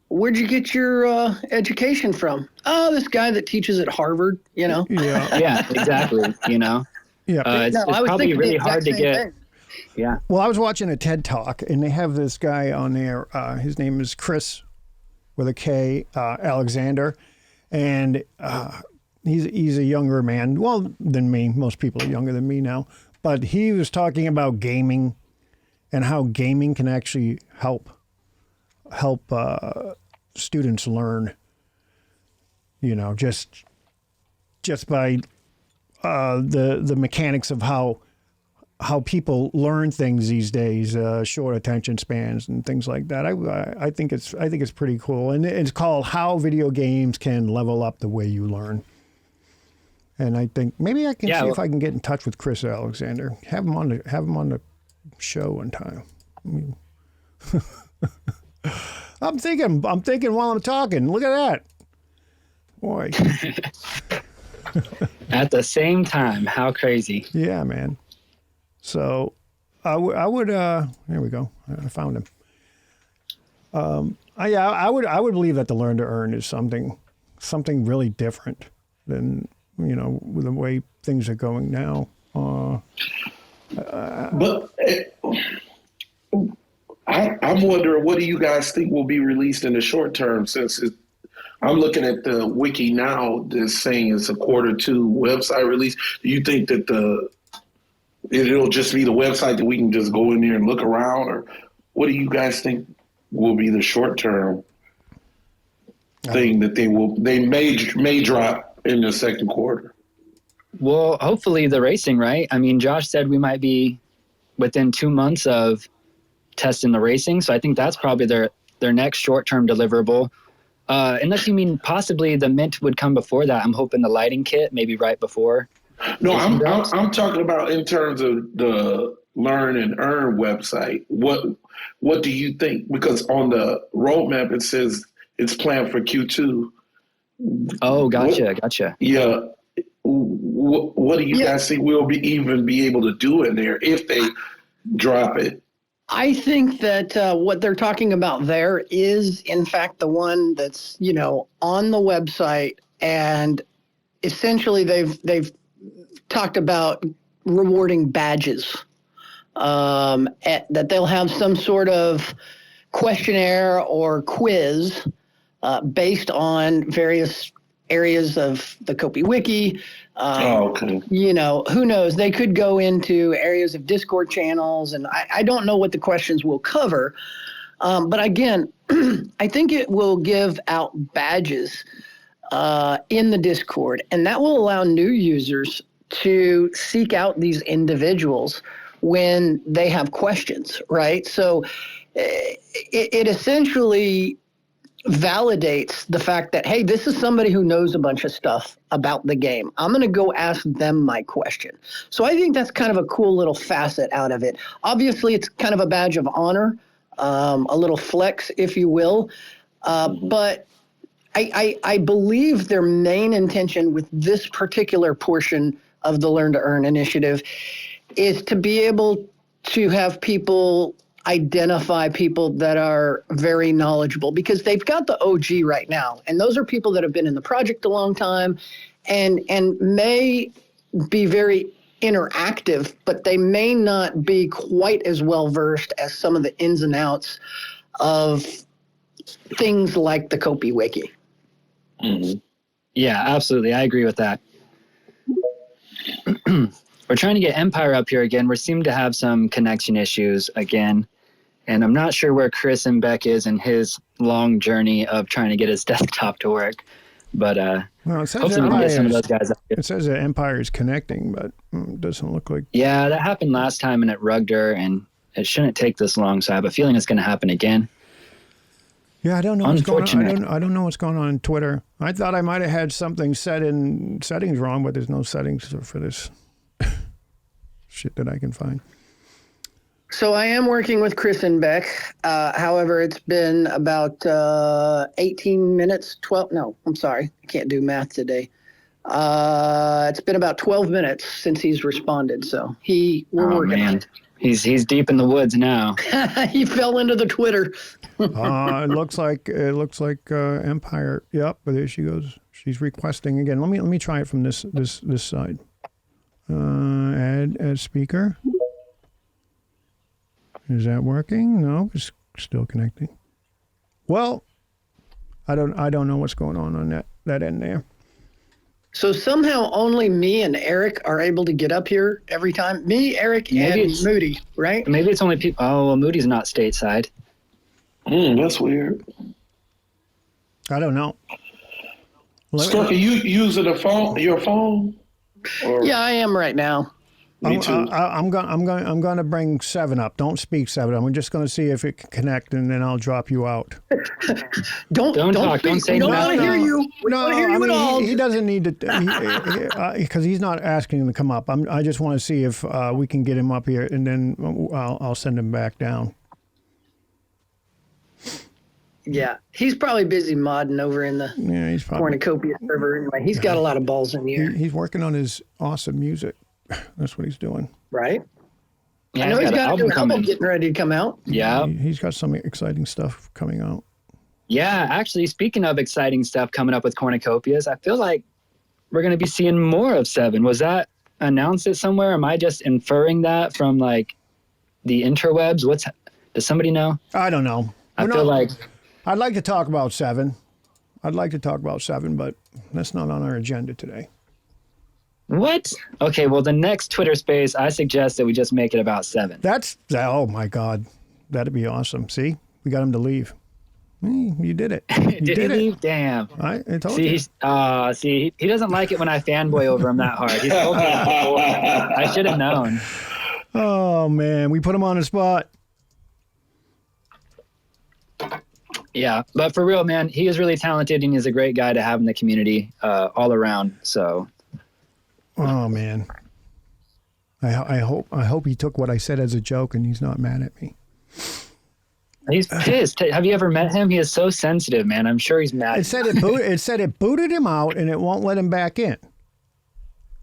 D: Where'd you get your education from? Oh, this guy that teaches at Harvard,
B: Yeah.
C: Yeah, exactly.
B: Yeah.
C: It's probably really hard to get.
D: Thing.
C: Yeah.
B: Well, I was watching a TED Talk, and they have this guy on there. His name is Chris, with a K, Alexander, and he's a younger man, well, than me. Most people are younger than me now, but he was talking about gaming and how gaming can actually help students learn. Just by the mechanics of how people learn things these days, short attention spans and things like that. I think it's pretty cool, and it's called How Video Games Can Level Up the Way You Learn. And I think maybe I can see if I can get in touch with Chris Alexander, have him on the show one time. I mean, I'm thinking while I'm talking. Look at that, boy.
C: At the same time, how crazy.
B: Yeah, man. So I would here we go. I found him. I would believe that the Learn to Earn is something really different than, with the way things are going now.
E: But I'm wondering, what do you guys think will be released in the short term, since I'm looking at the wiki now that's saying it's a Q2 website release. Do you think that it'll just be the website that we can just go in there and look around, or what do you guys think will be the short term thing that they may drop in the second quarter?
C: Well, hopefully the racing, right? I mean, Josh said we might be within 2 months of testing the racing, so I think that's probably their next short-term deliverable. Unless you mean possibly the mint would come before that. I'm hoping the lighting kit maybe right before.
E: No, I'm talking about in terms of the Learn and Earn website. What do you think? Because on the roadmap it says it's planned for Q2.
C: Oh, gotcha.
E: Yeah. What do you guys think we'll be able to do in there if they drop it?
D: I think that what they're talking about there is, in fact, the one that's, on the website, and essentially they've talked about rewarding badges, that they'll have some sort of questionnaire or quiz based on various areas of the Kopi Wiki.
E: Okay.
D: Who knows? They could go into areas of Discord channels, and I don't know what the questions will cover. But again, I think it will give out badges in the Discord, and that will allow new users to seek out these individuals when they have questions, right? So it essentially validates the fact that, hey, this is somebody who knows a bunch of stuff about the game. I'm going to go ask them my question. So I think that's kind of a cool little facet out of it. Obviously, it's kind of a badge of honor, a little flex, if you will. But I believe their main intention with this particular portion of the Learn to Earn initiative is to be able to have people identify people that are very knowledgeable, because they've got the OG right now. And those are people that have been in the project a long time and may be very interactive, but they may not be quite as well versed as some of the ins and outs of things like the Kopi Wiki.
C: Mm-hmm. Yeah, absolutely. I agree with that. We're trying to get Empire up here again. We seem to have some connection issues again. And I'm not sure where Chris and Beck is in his long journey of trying to get his desktop to work. But hopefully we can get some of those guys up here.
B: It says that Empire is connecting, but it doesn't look like...
C: Yeah, that happened last time and it rugged her, and it shouldn't take this long, so I have a feeling it's going to happen again.
B: Yeah, I don't know what's going on. I don't know what's going on Twitter. I thought I might have had something set in settings wrong, but there's no settings for this shit that I can find.
D: So I am working with Chris and Beck. However, it's been about 18 minutes, 12. No, I'm sorry. I can't do math today. It's been about 12 minutes since he's responded. So we're working on it.
C: He's deep in the woods now.
D: He fell into the Twitter.
B: It looks like Empire. Yep, but there she goes. She's requesting again. Let me try it from this side. Add speaker. Is that working? No, it's still connecting. Well, I don't know what's going on that end there.
D: So somehow only me and Eric are able to get up here every time. Me, Eric, and Moody, right?
C: Maybe it's only people. Oh, well, Moody's not stateside.
E: That's weird.
B: I don't know.
E: Stork, are you using your phone? Or?
D: Yeah, I am right now.
E: Me too.
B: I'm going to bring 7 up. Don't speak 7. I'm just going to see if it can connect, and then I'll drop you out.
D: Don't talk. Don't say. We don't want to hear you. We don't want to hear you at all.
B: He doesn't need to, because he's not asking him to come up. I just want to see if we can get him up here, and then I'll send him back down.
D: Yeah, he's probably busy modding over in the Cornucopias server. Anyway, he's got a lot of balls in the air.
B: He's working on his awesome music. That's what he's doing.
D: Right?
C: Yeah,
D: I know he's got a new album getting ready to come out.
C: Yeah.
B: He's got some exciting stuff coming out.
C: Yeah, actually, speaking of exciting stuff coming up with Cornucopias, I feel like we're going to be seeing more of 7. Was that announced it somewhere? Am I just inferring that from, like, the interwebs? Does somebody know?
B: I don't know.
C: I feel like...
B: I'd like to talk about 7. I'd like to talk about 7, but that's not on our agenda today.
C: What? Okay, well, the next Twitter space, I suggest that we just make it about 7.
B: Oh my God. That'd be awesome. See, we got him to leave. You did it. You
C: Did he leave? Damn.
B: I told you.
C: See, he doesn't like it when I fanboy over him that hard. He's told me that before. I should have known.
B: Oh, man. We put him on the spot.
C: Yeah, but for real, man, he is really talented and he's a great guy to have in the community all around. So.
B: Oh, man. I hope he took what I said as a joke and he's not mad at me.
C: He's pissed. Have you ever met him? He is so sensitive, man. I'm sure he's mad.
B: It said it booted him out and it won't let him back in.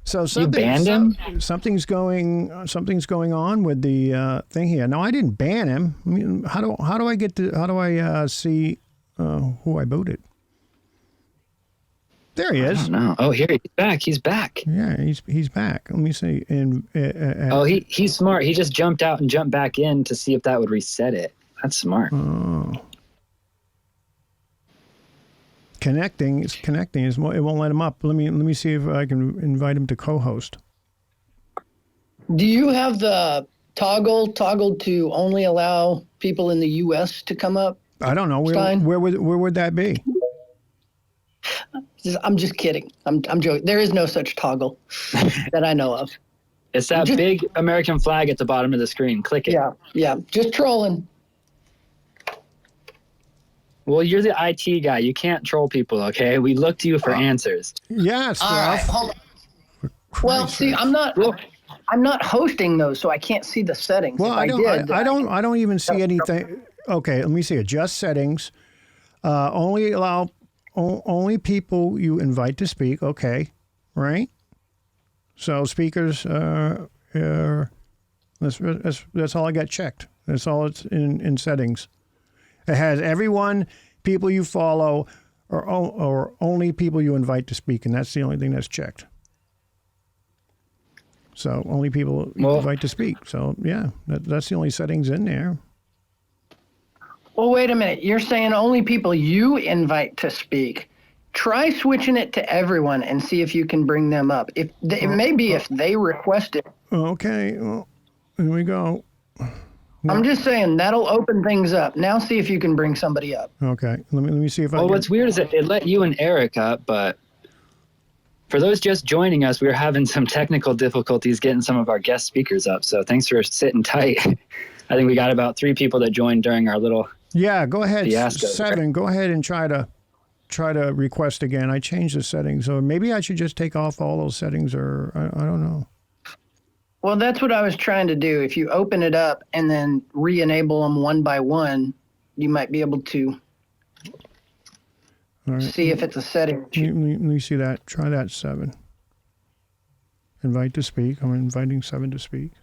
B: So
C: you banned him?
B: Something's going on with the thing here. No, I didn't ban him. I mean, how do I see who I booted? There he is.
C: I don't know. Oh, here he's back. He's back.
B: Yeah, he's back. Let me see. And
C: he's smart. He just jumped out and jumped back in to see if that would reset it. That's smart.
B: Oh. Connecting. It won't let him up. Let me see if I can invite him to co-host.
D: Do you have the toggled to only allow people in the U.S. to come up?
B: I don't know. Where would that be?
D: I'm just kidding. I'm joking. There is no such toggle that I know of.
C: It's that big American flag at the bottom of the screen. Click it.
D: Yeah. Just trolling.
C: Well, you're the IT guy. You can't troll people, okay? We look to you for answers.
B: Yeah,
D: all right, hold on. Well, see, I'm not hosting those, so I can't see the settings.
B: Well, I don't even see anything. Okay, let me see. Adjust settings. Only allow only people you invite to speak. Okay, right? So speakers. That's all I got checked. That's all it's in settings. It has everyone, people you follow, or only people you invite to speak, and that's the only thing that's checked. So only people you invite to speak. So yeah, that's the only settings in there.
D: Well, wait a minute. You're saying only people you invite to speak. Try switching it to everyone and see if you can bring them up. It may be if they request it.
B: Okay, well, here we go.
D: I'm just saying that'll open things up. Now see if you can bring somebody up.
B: Okay, let me see if I.
C: Well, what's weird is that it let you and Eric up, but for those just joining us, we were having some technical difficulties getting some of our guest speakers up. So thanks for sitting tight. I think we got about 3 people that joined during our little.
B: Yeah, go ahead.
C: Fiasco.
B: 7. Go ahead and try to request again. I changed the settings, or maybe I should just take off all those settings, or I don't know.
D: Well, that's what I was trying to do. If you open it up and then re-enable them one by one, you might be able to see if it's a setting.
B: Let me see that. Try that 7. Invite to speak. I'm inviting 7 to speak.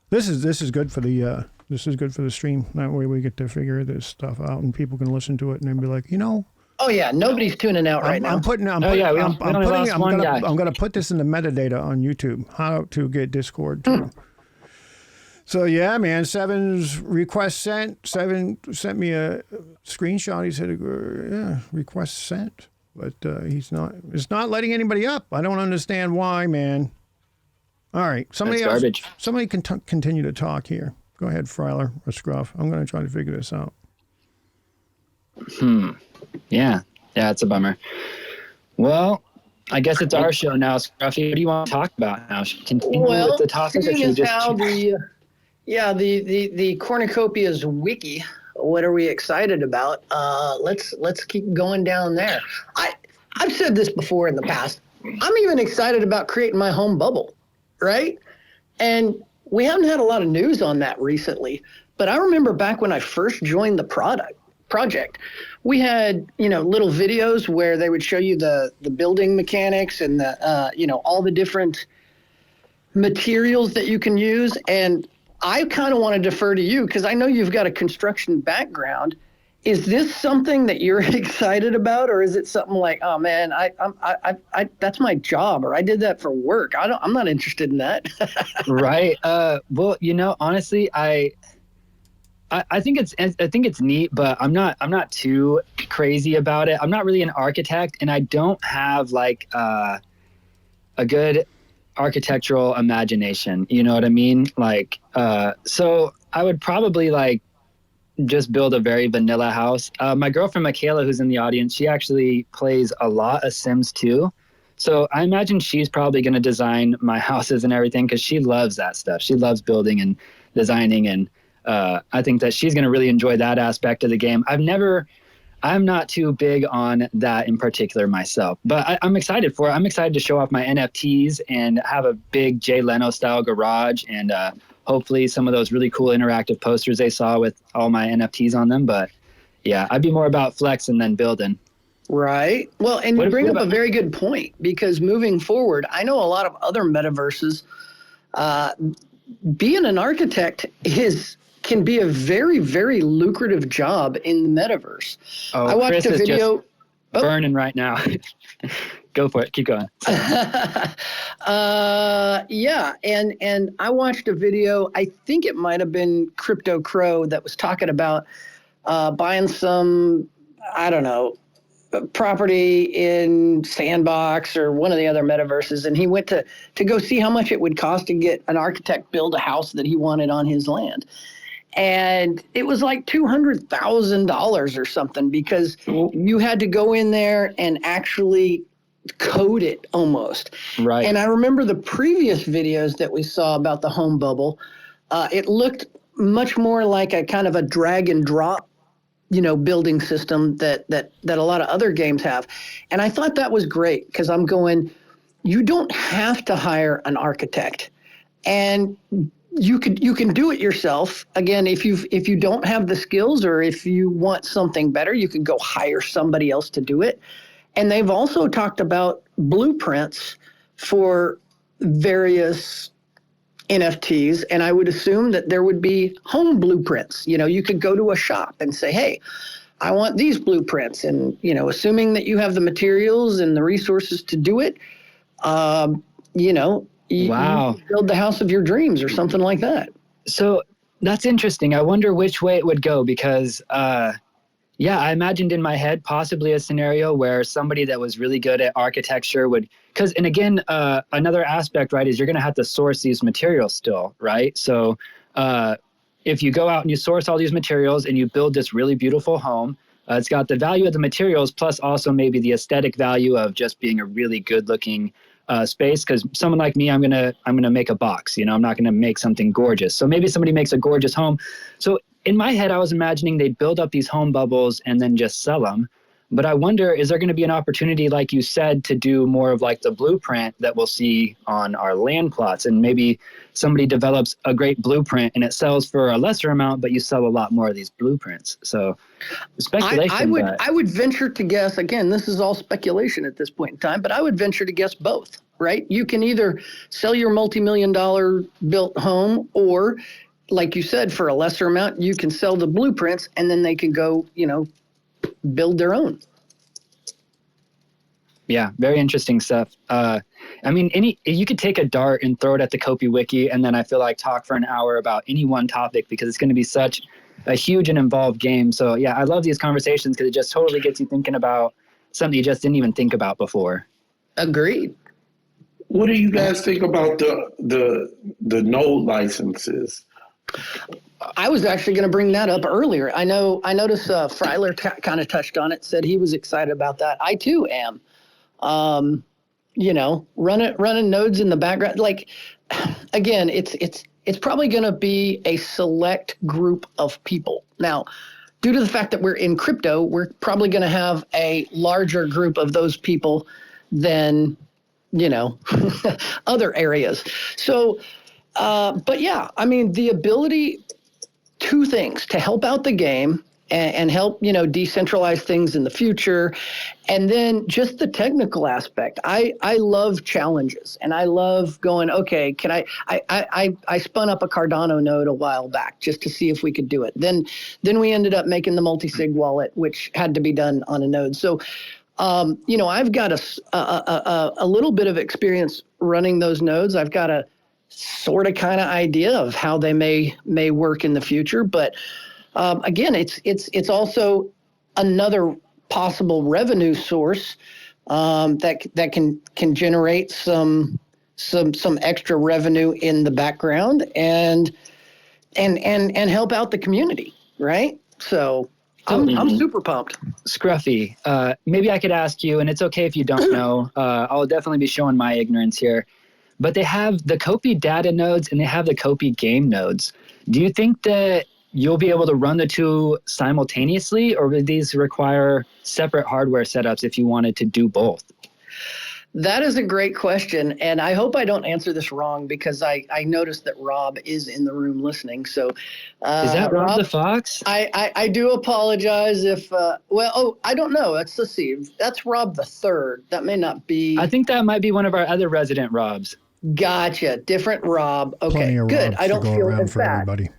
B: This is good for the stream. That way we get to figure this stuff out and people can listen to it and then be like,
D: Oh yeah, nobody's tuning out right now.
B: I'm gonna put this in the metadata on YouTube. How to get Discord too. So yeah, man, 7's request sent. 7 sent me a screenshot. He said, "Yeah, request sent," but it's not letting anybody up. I don't understand why, man. All right, somebody can continue to talk here. Go ahead, Fryler or Scruff. I'm going to try to figure this out.
C: Yeah, it's a bummer. Well, I guess it's our show now, Scruffy. What do you want to talk about now? Should we continue with the topic?
D: Seeing as how the Cornucopias Wiki, what are we excited about? Let's keep going down there. I've said this before in the past. I'm even excited about creating my home bubble, right? And we haven't had a lot of news on that recently, but I remember back when I first joined the project, we had, little videos where they would show you the building mechanics and the, all the different materials that you can use. And I kind of want to defer to you because I know you've got a construction background. Is this something that you're excited about, or is it something like, oh man, I that's my job, or I did that for work? I'm not interested in that.
C: Right. Well, honestly, I think it's neat, but I'm not too crazy about it. I'm not really an architect, and I don't have like a good architectural imagination. You know what I mean? Like, so I would probably like just build a very vanilla house. My girlfriend Michaela, who's in the audience, she actually plays a lot of Sims 2. So I imagine she's probably going to design my houses and everything because she loves that stuff. She loves building and designing, and I think that she's going to really enjoy that aspect of the game. I'm not too big on that in particular myself, but I'm excited for it. I'm excited to show off my NFTs and have a big Jay Leno style garage, and hopefully some of those really cool interactive posters they saw with all my NFTs on them. But yeah, I'd be more about flexing than building.
D: Right. Well, and you bring up a very good point, because moving forward, I know a lot of other metaverses, being an architect can be a very, very lucrative job in the metaverse.
C: Oh,
D: I watched
C: Chris
D: a video.
C: Is just burning right now. Go for it. Keep going.
D: Yeah. And I watched a video, I think it might have been Crypto Crow, that was talking about buying some, I don't know, property in Sandbox or one of the other metaverses, and he went to go see how much it would cost to get an architect build a house that he wanted on his land. And it was like $200,000 or something, because you had to go in there and actually code it almost.
C: Right.
D: And I remember the previous videos that we saw about the home bubble, it looked much more like a kind of a drag and drop, building system that a lot of other games have. And I thought that was great, because I'm going, you don't have to hire an architect, and you can do it yourself. Again, if you don't have the skills, or if you want something better, you can go hire somebody else to do it. And they've also talked about blueprints for various NFTs, and I would assume that there would be home blueprints. You could go to a shop and say, hey, I want these blueprints. And, assuming that you have the materials and the resources to do it, you build the house of your dreams or something like that.
C: So that's interesting. I wonder which way it would go, because, I imagined in my head possibly a scenario where somebody that was really good at architecture would, and again, another aspect, right, is you're going to have to source these materials still, right? So if you go out and you source all these materials and you build this really beautiful home, it's got the value of the materials plus also maybe the aesthetic value of just being a really good looking space. Because someone like me, I'm gonna make a box. I'm not gonna make something gorgeous. So maybe somebody makes a gorgeous home. So in my head, I was imagining they'd build up these home bubbles and then just sell them. But I wonder, is there going to be an opportunity, like you said, to do more of like the blueprint that we'll see on our land plots? And maybe somebody develops a great blueprint and it sells for a lesser amount, but you sell a lot more of these blueprints. So speculation.
D: I would venture to guess, again, this is all speculation at this point in time, but I would venture to guess both, right? You can either sell your multi-million-dollar built home, or like you said, for a lesser amount, you can sell the blueprints and then they can go, build their own.
C: Yeah, very interesting stuff. You could take a dart and throw it at the Kopi Wiki, and then I feel like talk for an hour about any one topic, because it's going to be such a huge and involved game. So yeah, I love these conversations because it just totally gets you thinking about something you just didn't even think about before.
D: Agreed.
E: What do you guys think about the node licenses?
D: I was actually going to bring that up earlier. I noticed Freiler kind of touched on it, said he was excited about that. I too am. Running nodes in the background. Like, again, it's probably going to be a select group of people. Now, due to the fact that we're in crypto, we're probably going to have a larger group of those people than, other areas. So, but yeah, the ability, two things: to help out the game and help, decentralize things in the future. And then just the technical aspect. I love challenges, and I love going, okay, can I spun up a Cardano node a while back just to see if we could do it. Then we ended up making the multi-sig wallet, which had to be done on a node. So, I've got a little bit of experience running those nodes. I've got a sort of kind of idea of how they may work in the future, but Again, it's also another possible revenue source that can generate some extra revenue in the background and help out the community, right? So I'm super pumped.
C: Scruffy, maybe I could ask you, and it's okay if you don't know. I'll definitely be showing my ignorance here. But they have the Copy data nodes and they have the Copy game nodes. Do you think that you'll be able to run the two simultaneously, or would these require separate hardware setups if you wanted to do both?
D: That is a great question, and I hope I don't answer this wrong because I noticed that Rob is in the room listening. So,
C: is that Rob the Fox?
D: I do apologize if I don't know. Let's see. That's Rob the Third. That may not be.
C: I think that might be one of our other resident Robs.
D: Gotcha. Different Rob. Okay,
B: Plenty of
D: good.
B: Robs
D: I don't
B: to go
D: feel
B: around
D: as
B: for
D: bad.
B: everybody.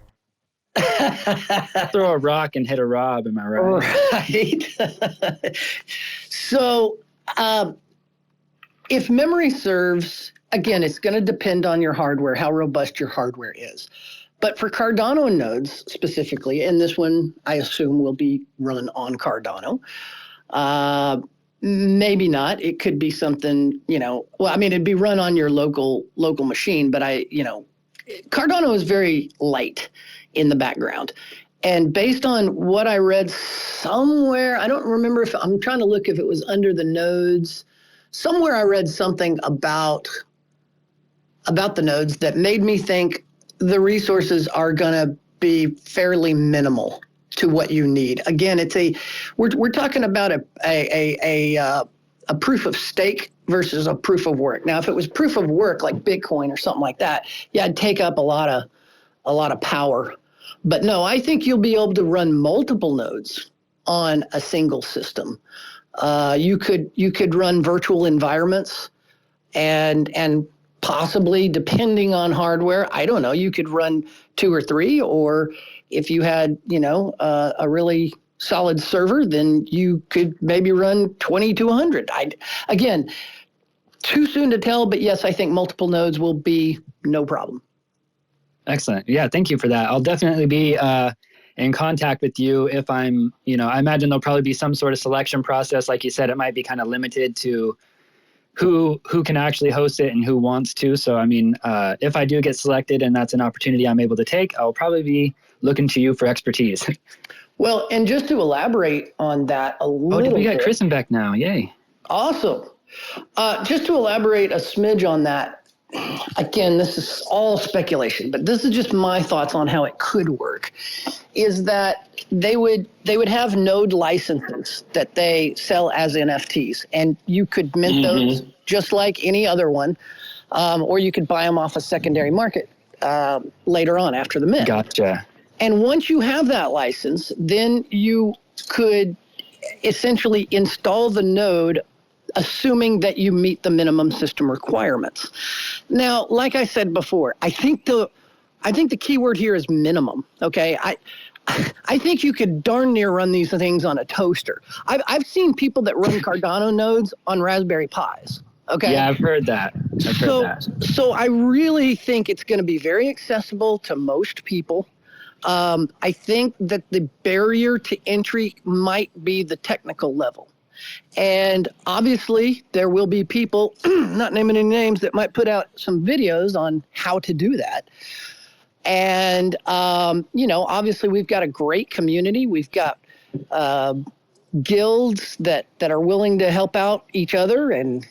C: Throw a rock and hit a Rob. Am I right?
D: Right. So. If memory serves, again, it's going to depend on your hardware, how robust your hardware is. But for Cardano nodes specifically, and this one I assume will be run on Cardano, maybe not. It could be something, it'd be run on your local machine, but Cardano is very light in the background. And based on what I read somewhere, I don't remember I'm trying to look if it was under the nodes. Somewhere I read something about the nodes that made me think the resources are going to be fairly minimal to what you need. Again, we're talking about a proof of stake versus a proof of work. Now, if it was proof of work like Bitcoin or something like that, yeah, it'd take up a lot of power. But no, I think you'll be able to run multiple nodes on a single system. You could run virtual environments and possibly, depending on hardware, I don't know, you could run 2 or 3, or if you had, a really solid server, then you could maybe run 20 to 100. Again, too soon to tell, but yes, I think multiple nodes will be no problem.
C: Excellent. Yeah, thank you for that. I'll definitely be in contact with you if I'm, I imagine there'll probably be some sort of selection process. Like you said, it might be kind of limited to who can actually host it and who wants to. So, if I do get selected and that's an opportunity I'm able to take, I'll probably be looking to you for expertise.
D: Well, and just to elaborate on that a little bit.
C: We got Chris and Beck now. Yay.
D: Awesome. Just to elaborate a smidge on that, again, this is all speculation, but this is just my thoughts on how it could work, is that they would have node licenses that they sell as NFTs, and you could mint those just like any other one, or you could buy them off a secondary market later on after the mint.
C: Gotcha.
D: And once you have that license, then you could essentially install the node assuming that you meet the minimum system requirements. Now, like I said before, I think the key word here is minimum. Okay, I think you could darn near run these things on a toaster. I've seen people that run Cardano nodes on Raspberry Pis. Okay.
C: Yeah, I've heard that.
D: So I really think it's going to be very accessible to most people. I think that the barrier to entry might be the technical level. And obviously, there will be people, not naming any names, that might put out some videos on how to do that. And, obviously, we've got a great community. We've got guilds that are willing to help out each other and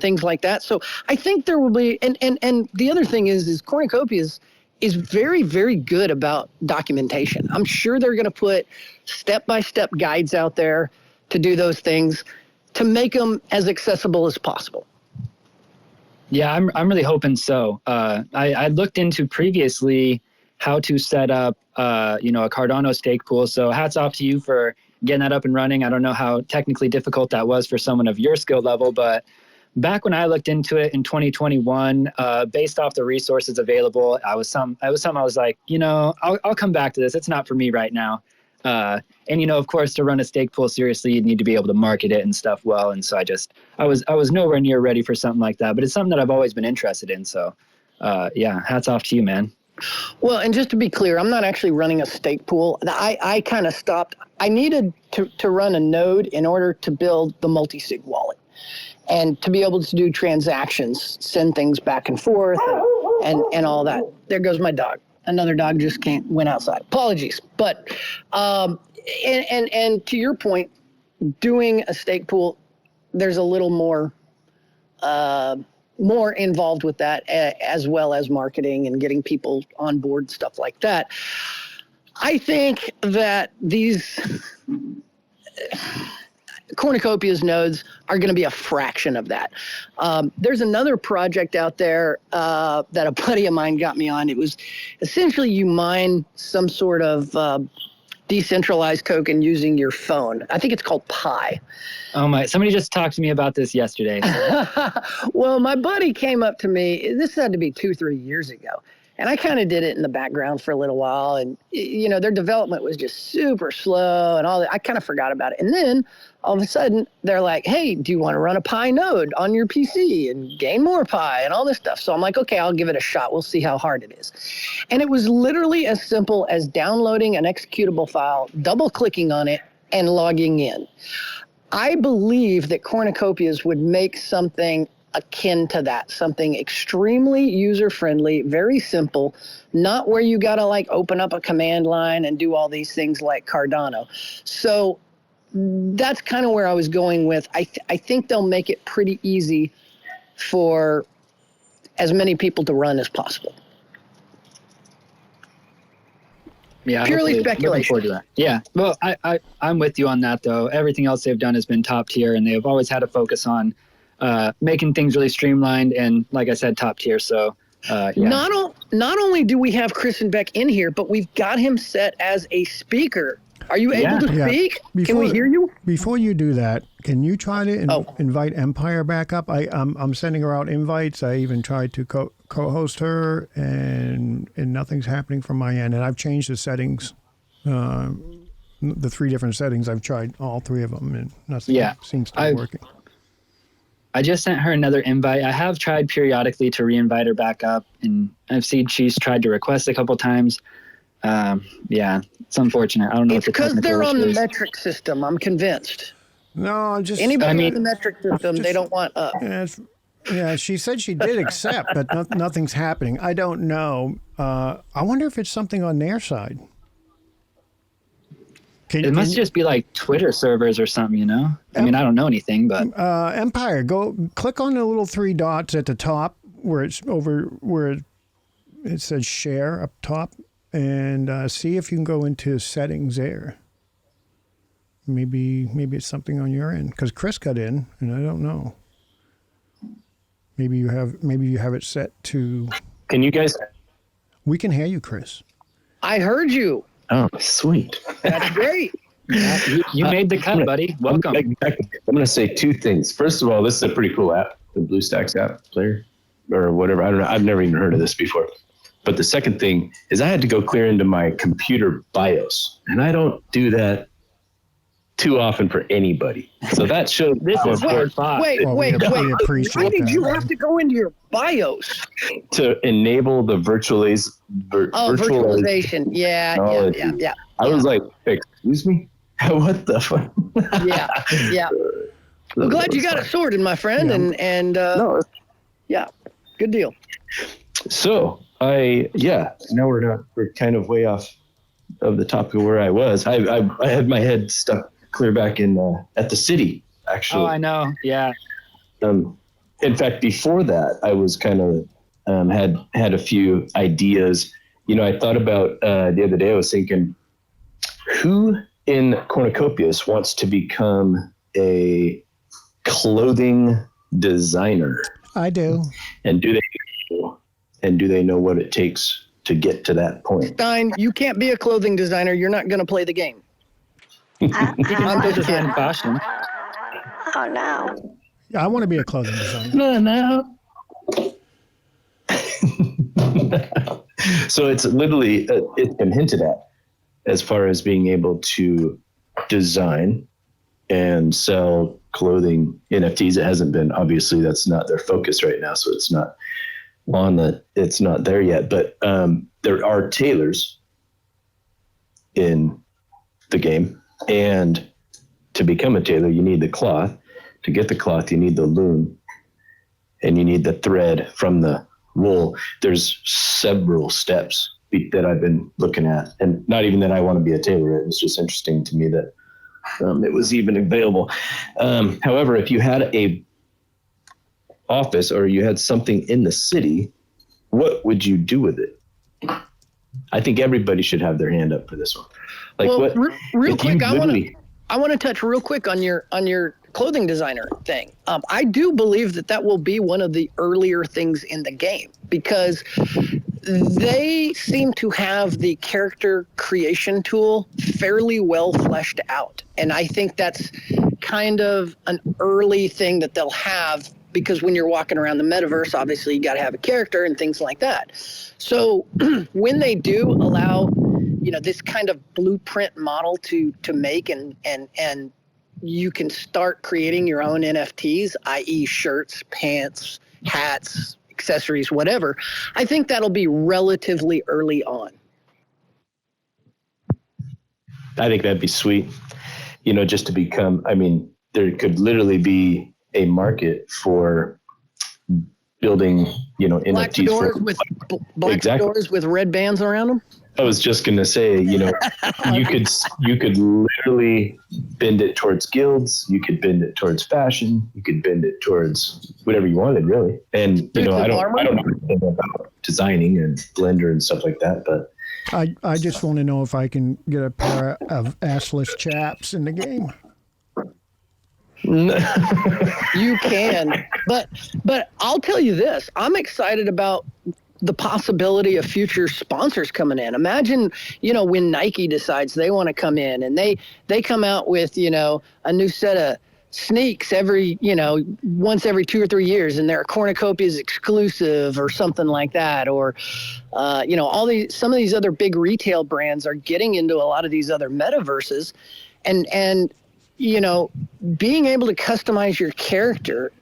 D: things like that. So I think there will be, and the other thing is Cornucopias is very, very good about documentation. I'm sure they're going to put step-by-step guides out there to do those things to make them as accessible as possible.
C: Yeah, I'm really hoping so. I looked into previously how to set up, a Cardano stake pool. So hats off to you for getting that up and running. I don't know how technically difficult that was for someone of your skill level, but back when I looked into it in 2021, based off the resources available, I was like, I'll come back to this. It's not for me right now. And of course, to run a stake pool seriously, you'd need to be able to market it and stuff well. And so I was nowhere near ready for something like that, but it's something that I've always been interested in. So, hats off to you, man.
D: Well, and just to be clear, I'm not actually running a stake pool. I kind of stopped. I needed to run a node in order to build the multi-sig wallet and to be able to do transactions, send things back and forth and all that. There goes my dog. Another dog just went outside. Apologies. But, and to your point, doing a stake pool, there's a little more involved with that, as well as marketing and getting people on board, stuff like that. I think that these Cornucopias nodes are going to be a fraction of that. There's another project out there that a buddy of mine got me on. It was essentially you mine some sort of decentralized token using your phone. I think it's called Pi.
C: Oh my, somebody just talked to me about this yesterday.
D: Well, my buddy came up to me, this had to be 2-3 years ago. And I kind of did it in the background for a little while. And, their development was just super slow and all that. I kind of forgot about it. And then all of a sudden they're like, hey, do you want to run a Pi node on your PC and gain more Pi and all this stuff? So I'm like, okay, I'll give it a shot. We'll see how hard it is. And it was literally as simple as downloading an executable file, double clicking on it and logging in. I believe that Cornucopias would make something akin to that, something extremely user-friendly, very simple, not where you got to open up a command line and do all these things like Cardano. So that's kind of where I was going with. I think they'll make it pretty easy for as many people to run as possible.
C: Yeah,
D: purely speculation.
C: Looking forward to that. Yeah, well, I'm with you on that though. Everything else they've done has been top tier, and they've always had a focus on making things really streamlined and, like I said, top tier. So, yeah.
D: Not only do we have Chris and Beck in here, but we've got him set as a speaker. Are you able to speak? Can we hear you?
B: Before you do that, can you try to invite Empire back up? I'm sending her out invites. I even tried to co-host her, and nothing's happening from my end. And I've changed the settings, the 3 different settings. I've tried all 3 of them, and nothing seems to be working.
C: I just sent her another invite. I have tried periodically to re-invite her back up, and I've seen she's tried to request a couple times. Yeah, it's unfortunate. I don't know.
D: It's because they're on the metric system. I'm convinced.
B: No, just
D: anybody on the metric system, they don't want up.
B: Yeah, she said she did accept, but nothing's happening. I don't know. I wonder if it's something on their side.
C: It must just be like Twitter servers or something, I mean, I don't know anything, but
B: Empire, go click on the little 3 dots at the top where it's over where it says share up top, and see if you can go into settings there. Maybe it's something on your end, because Chris got in, and I don't know. Maybe you have it set to.
F: Can you guys?
B: We can hear you, Chris.
D: I heard you.
F: Oh, sweet.
D: That's great.
C: You made the cut, buddy. Welcome.
F: I'm going to say 2 things. First of all, this is a pretty cool app, the BlueStacks app player or whatever. I don't know. I've never even heard of this before. But the second thing is I had to go clear into my computer BIOS, and I don't do that too often for anybody. So that shows
C: this is word 5.
D: Wait. Why did you have to go into your BIOS?
F: To enable the virtualization.
D: Yeah.
F: I was like, excuse me? What the fuck?
D: Yeah. I'm glad you got it sorted, my friend.
F: No.
D: Yeah, good deal.
F: So now we're kind of way off of the topic of where I was. I had my head stuck clear back in at the city, actually.
C: Oh, I know. Yeah.
F: In fact, before that, I was kind of had a few ideas. I thought about the other day. I was thinking, who in Cornucopias wants to become a clothing designer?
B: I do.
F: And do they know what it takes to get to that point?
D: Stein, you can't be a clothing designer. You're not going to play the game.
C: I'm just designing fashion.
G: Oh no.
B: I want to be a clothing designer.
F: No. So it's literally it's been hinted at as far as being able to design and sell clothing NFTs. It hasn't been, obviously that's not their focus right now, so it's not it's not there yet, but there are tailors in the game, and to become a tailor, you need the cloth. To get the cloth, you need the loom, and you need the thread from the wool. There's several steps that I've been looking at, and not even that I want to be a tailor. It was just interesting to me that it was even available. However, if you had a office or you had something in the city, what would you do with it? I think everybody should have their hand up for this one. Like,
D: well,
F: what?
D: Real quick, I want to touch real quick on your clothing designer thing. I do believe that will be one of the earlier things in the game, because they seem to have the character creation tool fairly well fleshed out. And I think that's kind of an early thing that they'll have, because when you're walking around the metaverse, obviously you got to have a character and things like that. So when they do allow, this kind of blueprint model to make and you can start creating your own NFTs, i.e. shirts, pants, hats, accessories, whatever, I think that'll be relatively early on.
F: I think that'd be sweet, just to become, there could literally be a market for building,
D: black
F: NFTs
D: doors
F: for
D: black
F: exactly.
D: doors with red bands around them.
F: I was just going to say, you could literally bend it towards guilds. You could bend it towards fashion. You could bend it towards whatever you wanted, really. And, I don't know anything about designing and Blender and stuff like that, but
B: I just want to know if I can get a pair of assless chaps in the game.
D: You can, but I'll tell you this, I'm excited about the possibility of future sponsors coming in. Imagine, when Nike decides they want to come in and they come out with, a new set of sneaks once every 2 or 3 years, and they're Cornucopias exclusive or something like that. Or, some of these other big retail brands are getting into a lot of these other metaverses, and being able to customize your character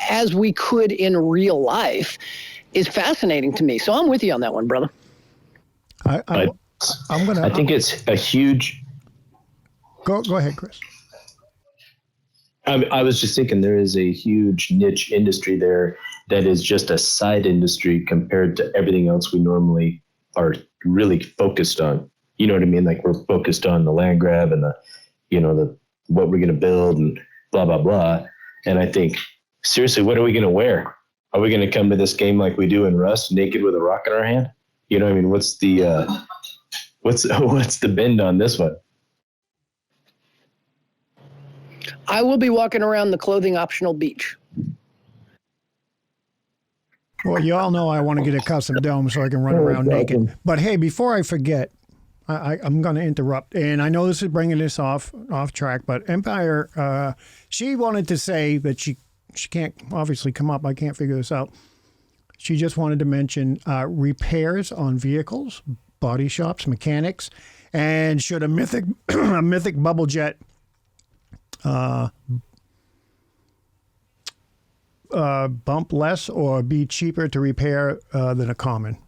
D: as we could in real life is fascinating to me. So I'm with you on that one, brother.
B: I
F: think it's a huge.
B: Go ahead, Chris.
F: I was just thinking there is a huge niche industry there that is just a side industry compared to everything else we normally are really focused on. You know what I mean? Like, we're focused on the land grab and the what we're going to build and blah, blah, blah. And I think, seriously, what are we going to wear? Are we going to come to this game like we do in Rust, naked with a rock in our hand? What's the what's the bend on this one?
D: I will be walking around the clothing optional beach.
B: Well, you all know I want to get a custom dome so I can run around naked. But hey, before I forget, I'm going to interrupt, and I know this is bringing this off track, but Empire, she wanted to say that she can't obviously come up. I can't figure this out. She just wanted to mention repairs on vehicles, body shops, mechanics, and should a mythic bubble jet bump less or be cheaper to repair than a common?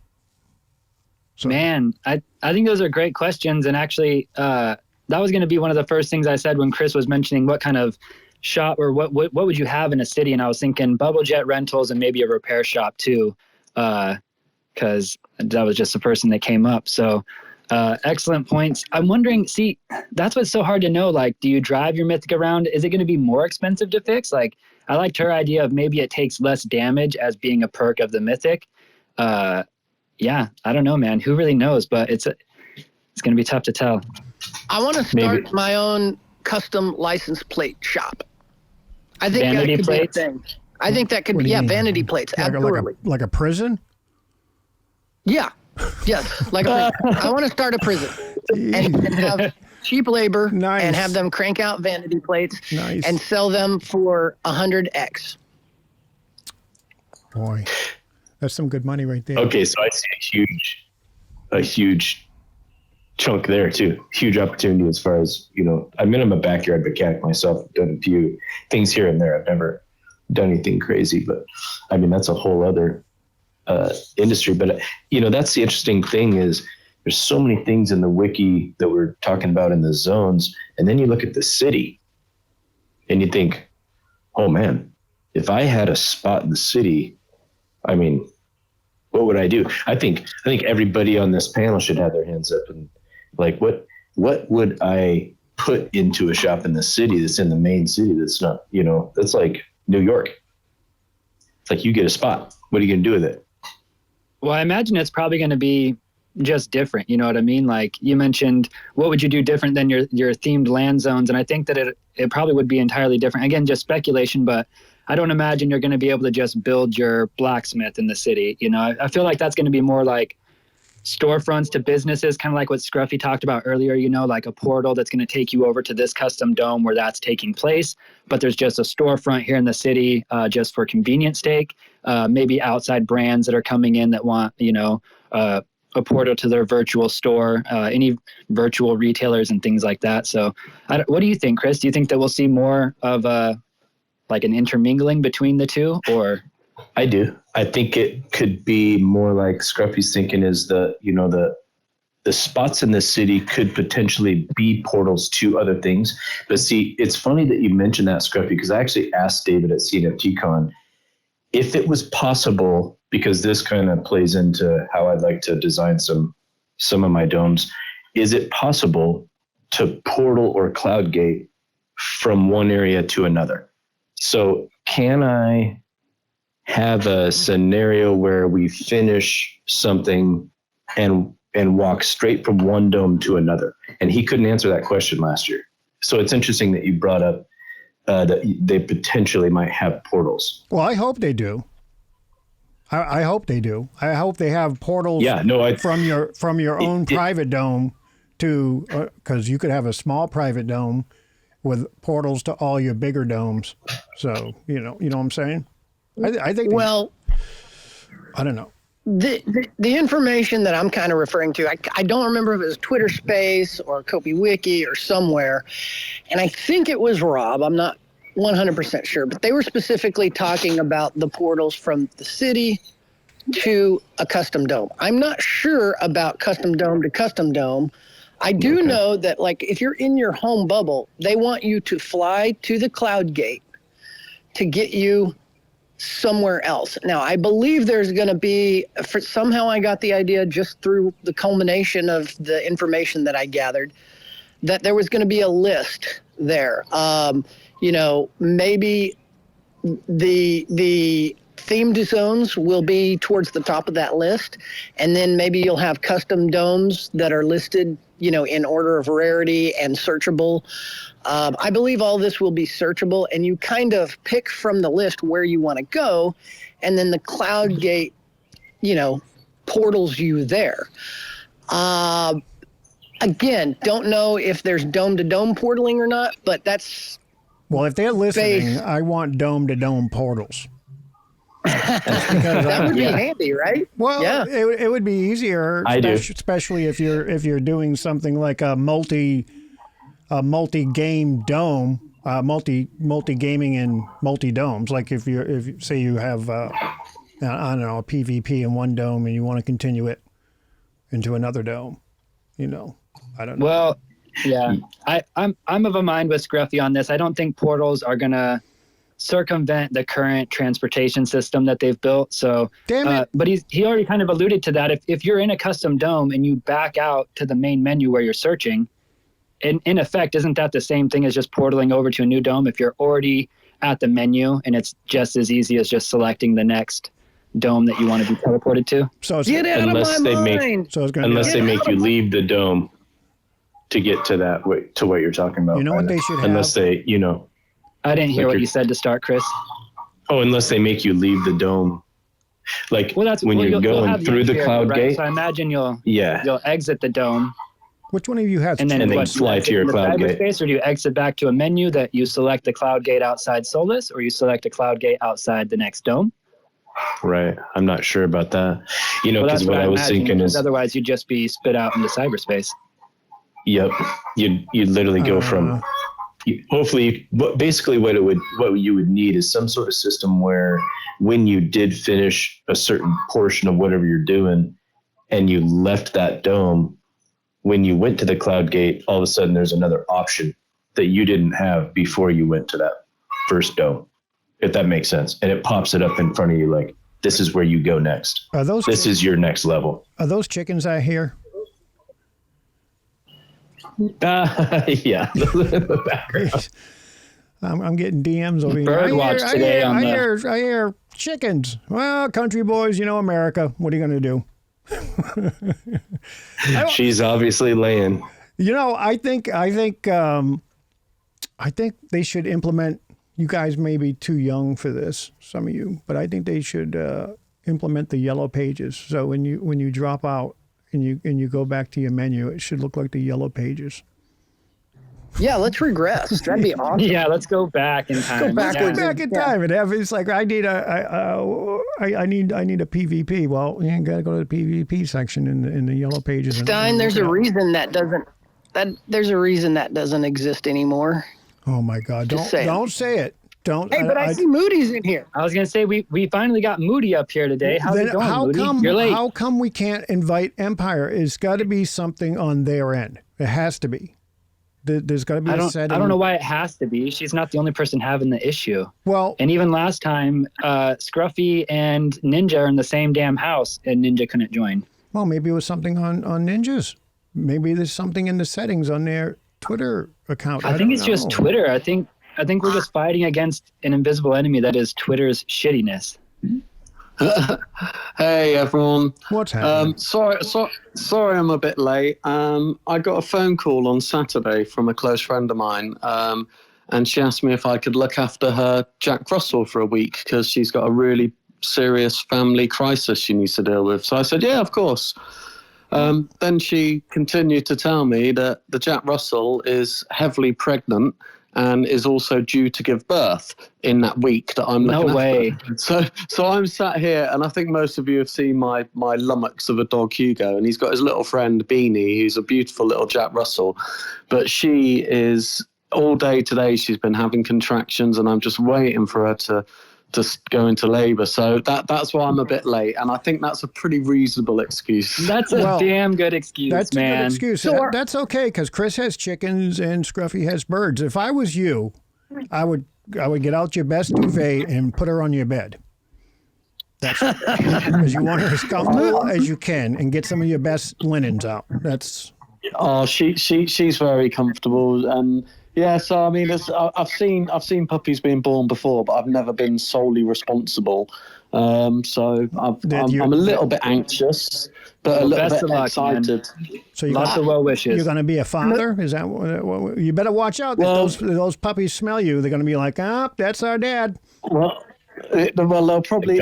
B: So.
C: Man, I think those are great questions. And actually, that was going to be one of the first things I said when Chris was mentioning what kind of shop or what would you have in a city. And I was thinking bubble jet rentals and maybe a repair shop too, because that was just the person that came up. So excellent points. I'm wondering, see, that's what's so hard to know. Like, do you drive your Mythic around? Is it going to be more expensive to fix? Like, I liked her idea of maybe it takes less damage as being a perk of the Mythic. Yeah, I don't know, man. Who really knows? But it's going to be tough to tell.
D: I want to start my own custom license plate shop. I think
C: vanity
D: that could
C: plates?
D: be a thing. I think that could be, vanity plates. Absolutely.
B: Like a prison?
D: Yeah. Yes. Like a prison. I want to start a prison and have cheap labor and have them crank out vanity plates and sell them for 100x.
B: Boy. That's some good money right there.
F: Okay, so I see a huge chunk there too. Huge opportunity as far as, I'm in a backyard mechanic myself. I've done a few things here and there. I've never done anything crazy, but I mean, that's a whole other industry. But, that's the interesting thing is there's so many things in the wiki that we're talking about in the zones. And then you look at the city and you think, oh man, if I had a spot in the city, I mean, what would I do? I think everybody on this panel should have their hands up and like, what would I put into a shop in the city that's in the main city that's not, that's like New York. It's like you get a spot. What are you going to do with it?
C: Well, I imagine it's probably going to be just different. You know what I mean? Like you mentioned, what would you do different than your themed land zones? And I think that it probably would be entirely different. Again, just speculation, but I don't imagine you're going to be able to just build your blacksmith in the city. I feel like that's going to be more like storefronts to businesses, kind of like what Scruffy talked about earlier, like a portal that's going to take you over to this custom dome where that's taking place. But there's just a storefront here in the city just for convenience sake. Maybe outside brands that are coming in that want, a portal to their virtual store, any virtual retailers and things like that. So what do you think, Chris? Do you think that we'll see more of like an intermingling between the two, or?
F: I do. I think it could be more like Scruffy's thinking is the spots in the city could potentially be portals to other things. But see, it's funny that you mentioned that, Scruffy, because I actually asked David at CNFTCon if it was possible, because this kind of plays into how I'd like to design some of my domes. Is it possible to portal or cloud gate from one area to another? So can I have a scenario where we finish something and walk straight from one dome to another? And he couldn't answer that question last year. So it's interesting that you brought up that they potentially might have portals.
B: Well, I hope they do. I hope they do. I hope they have portals from your own private dome to, because you could have a small private dome with portals to all your bigger domes. So, you know what I'm saying? I think. Well, I don't know.
D: The information that I'm kind of referring to, I don't remember if it was Twitter Space or Kopi Wiki or somewhere, and I think it was Rob. I'm not 100% sure, but they were specifically talking about the portals from the city to a custom dome. I'm not sure about custom dome to custom dome. I do know that, like, if you're in your home bubble, they want you to fly to the cloud gate to get you somewhere else. Now, I believe there's going to be, somehow I got the idea just through the culmination of the information that I gathered, that there was going to be a list there. Maybe the themed zones will be towards the top of that list, and then maybe you'll have custom domes that are listed, in order of rarity and searchable. I believe all this will be searchable, and you kind of pick from the list where you want to go, and then the cloud gate, portals you there. Again, don't know if there's dome-to-dome portaling or not, but that's...
B: Well, if they're listening, I want dome-to-dome portals.
D: That would be handy, right?
B: Well, yeah. It would be easier, especially if you're doing something like a multi-game dome, multi-gaming and multi-domes. Like if you say you have I don't know, a PvP in one dome and you want to continue it into another dome, I don't know.
C: Well, yeah, I'm of a mind with Scruffy on this. I don't think portals are gonna circumvent the current transportation system that they've built. So, but he already kind of alluded to that. If you're in a custom dome and you back out to the main menu where you're searching, in effect, isn't that the same thing as just portaling over to a new dome? If you're already at the menu, and it's just as easy as just selecting the next dome that you want to be teleported to.
B: So
D: get out of my mind.
F: Unless they make you leave the dome to get to that to what you're talking about.
B: You know what they should have?
F: Unless they,
C: I didn't hear what you said to start, Chris.
F: Oh, unless they make you leave the dome. Like when you're going through the cloud gate.
C: So I imagine you'll exit the dome.
B: Which one of you has?
C: And then
F: fly to your cloud gate.
C: Space, or do you exit back to a menu that you select the cloud gate outside Solus, or you select a cloud gate outside the next dome?
F: Right. I'm not sure about that. Because what I was thinking is
C: otherwise you'd just be spit out into cyberspace.
F: Yep. You'd literally go from basically what you would need is some sort of system where when you did finish a certain portion of whatever you're doing and you left that dome, when you went to the cloud gate, all of a sudden there's another option that you didn't have before you went to that first dome, if that makes sense. And it pops it up in front of you like, this is where you go next. This is your next level.
B: Are those chickens I hear?
F: Yeah. The background.
B: I'm getting DMs over here.
C: Bird watch today on the...
B: I hear chickens. Well, country boys, America. What are you going to do?
F: She's obviously laying.
B: I think they should implement. You guys may be too young for this, some of you, but I think they should implement the yellow pages. So when you drop out and you go back to your menu, it should look like the yellow pages.
D: Yeah, let's regress. That'd be awesome.
C: Yeah, let's go back in time.
D: Go backwards.
B: Go back in time. It's like I need a PvP. Well, you got to go to the PvP section in the yellow pages.
D: Stein, there's a reason that doesn't exist anymore.
B: Oh my God! Don't say it. Don't.
D: Hey, but I see Moody's in here.
C: I was gonna say we finally got Moody up here today. How's it going, Moody? You're late.
B: How come we can't invite Empire? It's got to be something on their end. It has to be. There's got to be a setting.
C: I don't know why it has to be. She's not the only person having the issue.
B: Well,
C: and even last time, Scruffy and Ninja are in the same damn house, and Ninja couldn't join.
B: Well, maybe it was something on Ninja's. Maybe there's something in the settings on their Twitter account.
C: I think it's just Twitter. I think we're just fighting against an invisible enemy that is Twitter's shittiness.
H: Hey everyone.
B: What's happening?
H: Sorry I'm a bit late. I got a phone call on Saturday from a close friend of mine, and she asked me if I could look after her Jack Russell for a week because she's got a really serious family crisis she needs to deal with. So I said, yeah, of course. Then she continued to tell me that the Jack Russell is heavily pregnant and is also due to give birth in that week that I'm looking after. So I'm sat here, and I think most of you have seen my lummox of a dog, Hugo, and he's got his little friend Beanie, who's a beautiful little Jack Russell. But she is, all day today, she's been having contractions, and I'm just waiting for her to go into labour. So that's why I'm a bit late, and I think that's a pretty reasonable excuse.
C: That's a damn good excuse,
B: that's
C: man.
B: That's a good excuse. That's okay, because Chris has chickens and Scruffy has birds. If I was you, I would get out your best duvet and put her on your bed. That's because you want her as comfortable as you can, and get some of your best linens out. That's.
H: Oh, she's very comfortable, and. Yeah, so I mean, I've seen puppies being born before, but I've never been solely responsible. So I'm a little bit anxious, but a little bit excited.
B: So
C: lots of well wishes.
B: You're going to be a father? Is that what you better watch out? Well, those puppies smell you. They're going to be like, that's our dad.
H: Well, they'll probably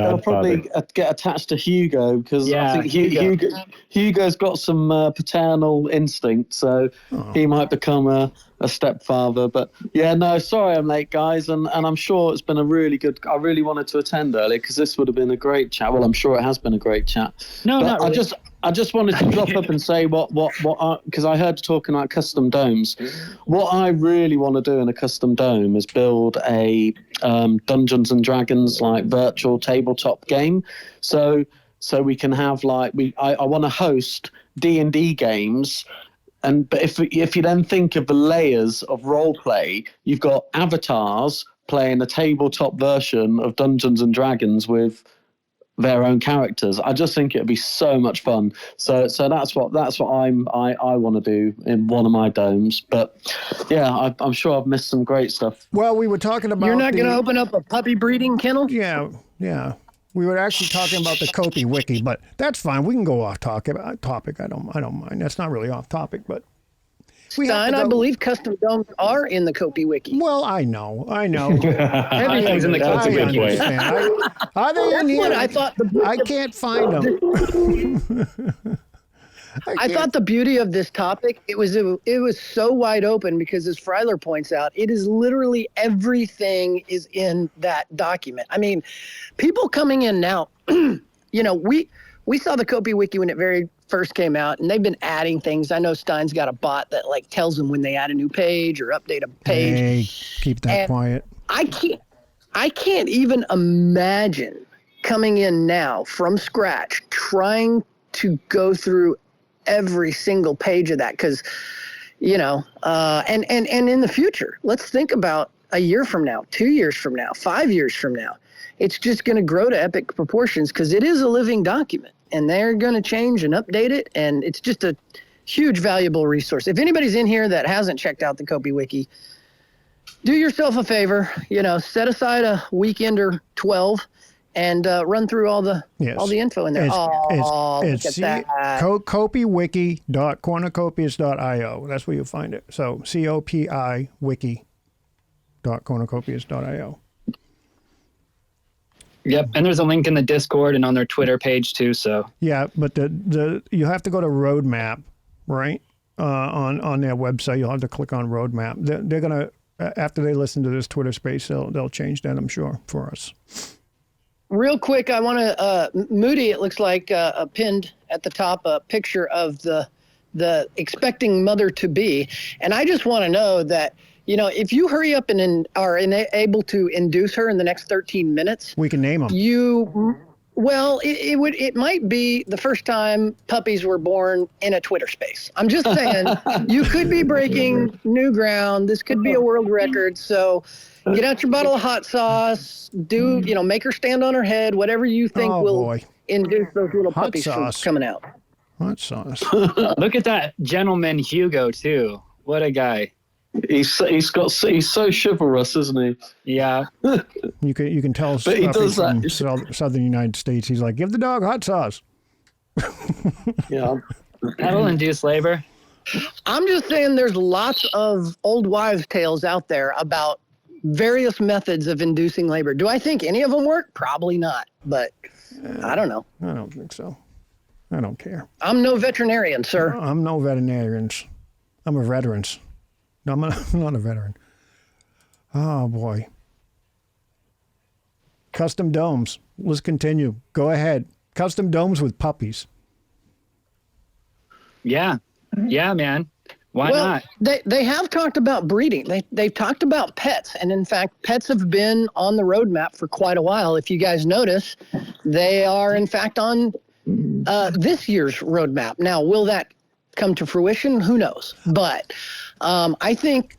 H: get attached to Hugo because I think Hugo's got some paternal instinct, so he might become a stepfather. But yeah, no, sorry I'm late, guys, and I'm sure it's been a really good. I really wanted to attend earlier because this would have been a great chat. Well, I'm sure it has been a great chat.
C: No, not really.
H: I just wanted to drop up and say what because I heard talking about custom domes. What I really want to do in a custom dome is build a Dungeons and Dragons like virtual tabletop game. So we can have I want to host D&D games. But if you then think of the layers of role play, you've got avatars playing a tabletop version of Dungeons and Dragons with their own characters. I just think it'd be so much fun. So that's what I want to do in one of my domes. But yeah, I'm sure I've missed some great stuff.
B: Well, we were talking about.
D: You're not going to open up a puppy breeding kennel?
B: Yeah. We were actually talking about the Kopi Wiki, but that's fine. We can go off topic. I don't mind. That's not really off topic, but.
D: Stein, I believe custom domes are in the Kopi Wiki.
B: Well, I know.
C: Everything's in the Kopi Wiki.
B: Are they in here?
D: I thought
B: I can't find them.
D: I thought the beauty of this topic, it was so wide open because, as Freiler points out, it is literally everything is in that document. I mean, people coming in now, we saw the Kopi Wiki when it very first came out, and they've been adding things. I know Stein's got a bot that like tells them when they add a new page or update a page.
B: Hey, keep that quiet.
D: I can't even imagine coming in now from scratch, trying to go through every single page of that, because, and in the future, let's think about a year from now, 2 years from now, 5 years from now. It's just going to grow to epic proportions because it is a living document, and they're going to change and update it, and it's just a huge, valuable resource. If anybody's in here that hasn't checked out the Kopi Wiki, do yourself a favor, set aside a weekend or 12 and run through all the info in there.
B: It's
D: look at that.
B: Kopiwiki.cornucopias.io. That's where you'll find it. So COPI wiki.cornucopias.io.
C: Yep, and there's a link in the Discord and on their Twitter page too. So
B: yeah, but the you have to go to Roadmap, right? On their website, you'll have to click on Roadmap. They're gonna after they listen to this Twitter space, they'll change that, I'm sure, for us.
D: Real quick, I want to Moody. It looks like pinned at the top a picture of the expecting mother to be, and I just want to know that. If you hurry up and are able to induce her in the next 13 minutes,
B: we can name them.
D: It might be the first time puppies were born in a Twitter space. I'm just saying, you could be breaking new ground. This could be a world record. So get out your bottle of hot sauce. Make her stand on her head. Whatever you think will induce those little puppies from coming out.
B: Hot sauce.
C: Look at that gentleman Hugo too. What a guy.
H: He's so chivalrous, isn't he?
C: Yeah.
B: You can tell.
H: But he does
B: from
H: that.
B: Southern United States. He's like, give the dog hot sauce.
H: Yeah.
C: That'll induce labor.
D: I'm just saying there's lots of old wives' tales out there about various methods of inducing labor. Do I think any of them work? Probably not, but I don't know.
B: I don't think so. I don't care.
D: I'm no veterinarian, sir.
B: I'm no veterinarian. I'm a veteran. No, I'm not a veteran. Oh, boy. Custom domes. Let's continue. Go ahead. Custom domes with puppies.
C: Yeah. Yeah, man. Why not?
D: They have talked about breeding. They've talked about pets. And in fact, pets have been on the roadmap for quite a while. If you guys notice, they are in fact on this year's roadmap. Now, will that come to fruition? Who knows? But I think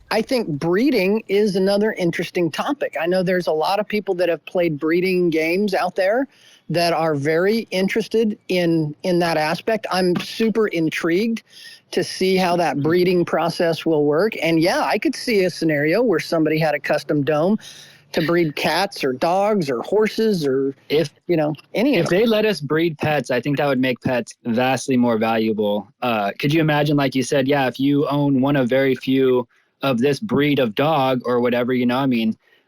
D: breeding is another interesting topic. I know there's a lot of people that have played breeding games out there that are very interested in that aspect. I'm super intrigued to see how that breeding process will work. And yeah, I could see a scenario where somebody had a custom dome to breed cats or dogs or horses or any of them.
C: If they let us breed pets, I think that would make pets vastly more valuable. Could you imagine, like you said, if you own one of very few of this breed of dog or whatever, you'd have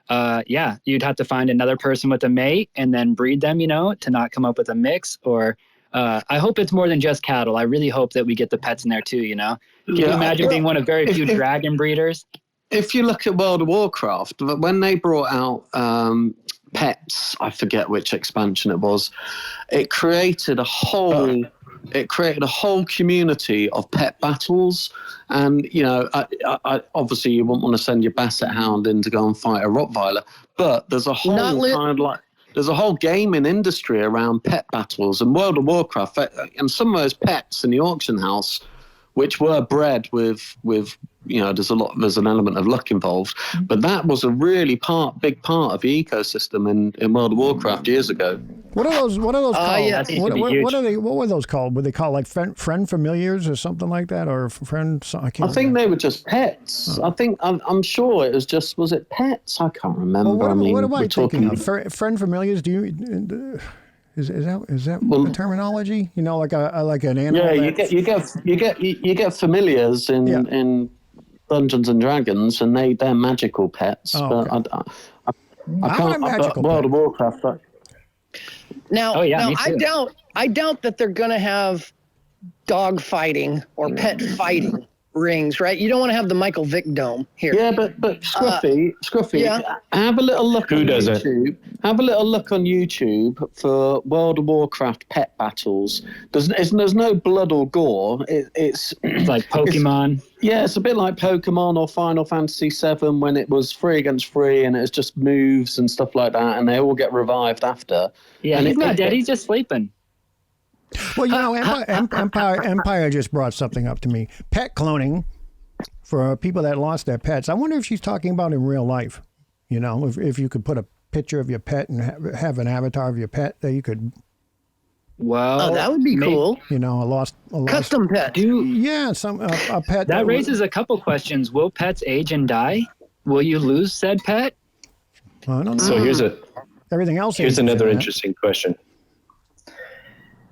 C: to find another person with a mate and then breed them, to not come up with a mix. Or I hope it's more than just cattle. I really hope that we get the pets in there too, Can you imagine being one of very few dragon breeders?
H: If you look at World of Warcraft, when they brought out pets, I forget which expansion it was, it created a whole community of pet battles. And, I obviously you wouldn't want to send your basset hound in to go and fight a Rottweiler, but there's a whole there's a whole gaming industry around pet battles. And World of Warcraft, and some of those pets in the auction house, which were bred with there's an element of luck involved, but that was a really big part of the ecosystem in World of Warcraft years ago.
B: What are those called?
C: Yeah.
B: What were those called? Were they called like friend familiars or something like that, or friends? I
H: think they were just pets. Oh. I'm sure it was was it pets? I can't remember.
B: Well, what am I thinking of? Friend familiars? Is that the terminology? Like an animal.
H: Yeah, you get familiars in Dungeons and Dragons, and they're magical pets.
B: Oh, okay.
H: But I can't. World of Warcraft.
D: Now, I doubt that they're going to have dog fighting or pet fighting rings, right? You don't want to have the Michael Vick dome here.
H: Yeah, but Scruffy,
D: yeah.
H: have a little look
F: Who
H: on
F: doesn't?
H: YouTube. Have a little look on YouTube for World of Warcraft pet battles. There's no blood or gore. It's
C: like Pokemon.
H: It's a bit like Pokemon or Final Fantasy VII when it was 3 against 3 and it's just moves and stuff like that, and they all get revived after.
C: Yeah,
H: and
C: he's not dead. He's just sleeping.
B: Well, you know, Empire just brought something up to me. Pet cloning for people that lost their pets. I wonder if she's talking about in real life. You know, if you could put a picture of your pet and have an avatar of your pet that you could.
C: Well,
D: that would be cool.
B: You know, a lost
D: custom pet.
B: Yeah, a pet.
C: That raises a couple questions. Will pets age and die? Will you lose said pet?
B: I don't know.
F: So
B: everything else.
F: Here's another interesting question.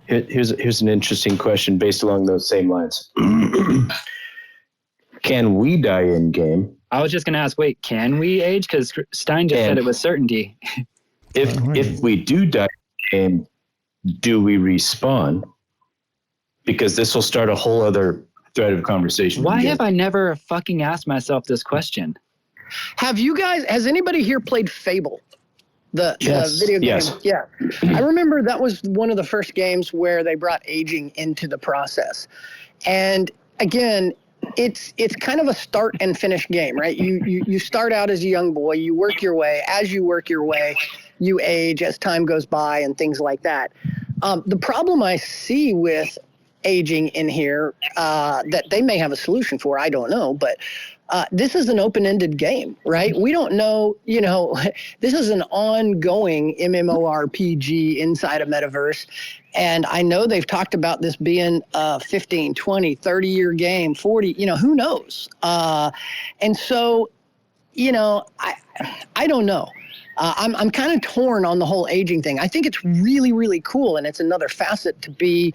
F: Here's an interesting question based along those same lines. Can we die in game?
C: I was just going to ask, wait, can we age? Because Stein just said it was certainty.
F: If we do die in game, do we respawn? Because this will start a whole other thread of conversation.
C: Why have I never fucking asked myself this question?
D: Has anybody here played Fable? The video game.
F: Yes.
D: Yeah. I remember that was one of the first games where they brought aging into the process. And again, it's kind of a start and finish game, right? You start out as a young boy, you work your way. As you work your way, you age as time goes by and things like that. The problem I see with aging in here that they may have a solution for, I don't know, but this is an open-ended game, right? We don't know, this is an ongoing MMORPG inside a metaverse. And I know they've talked about this being a 15, 20, 30-year game, 40, who knows? And so, I don't know. I'm kind of torn on the whole aging thing. I think it's really, really cool, and it's another facet to be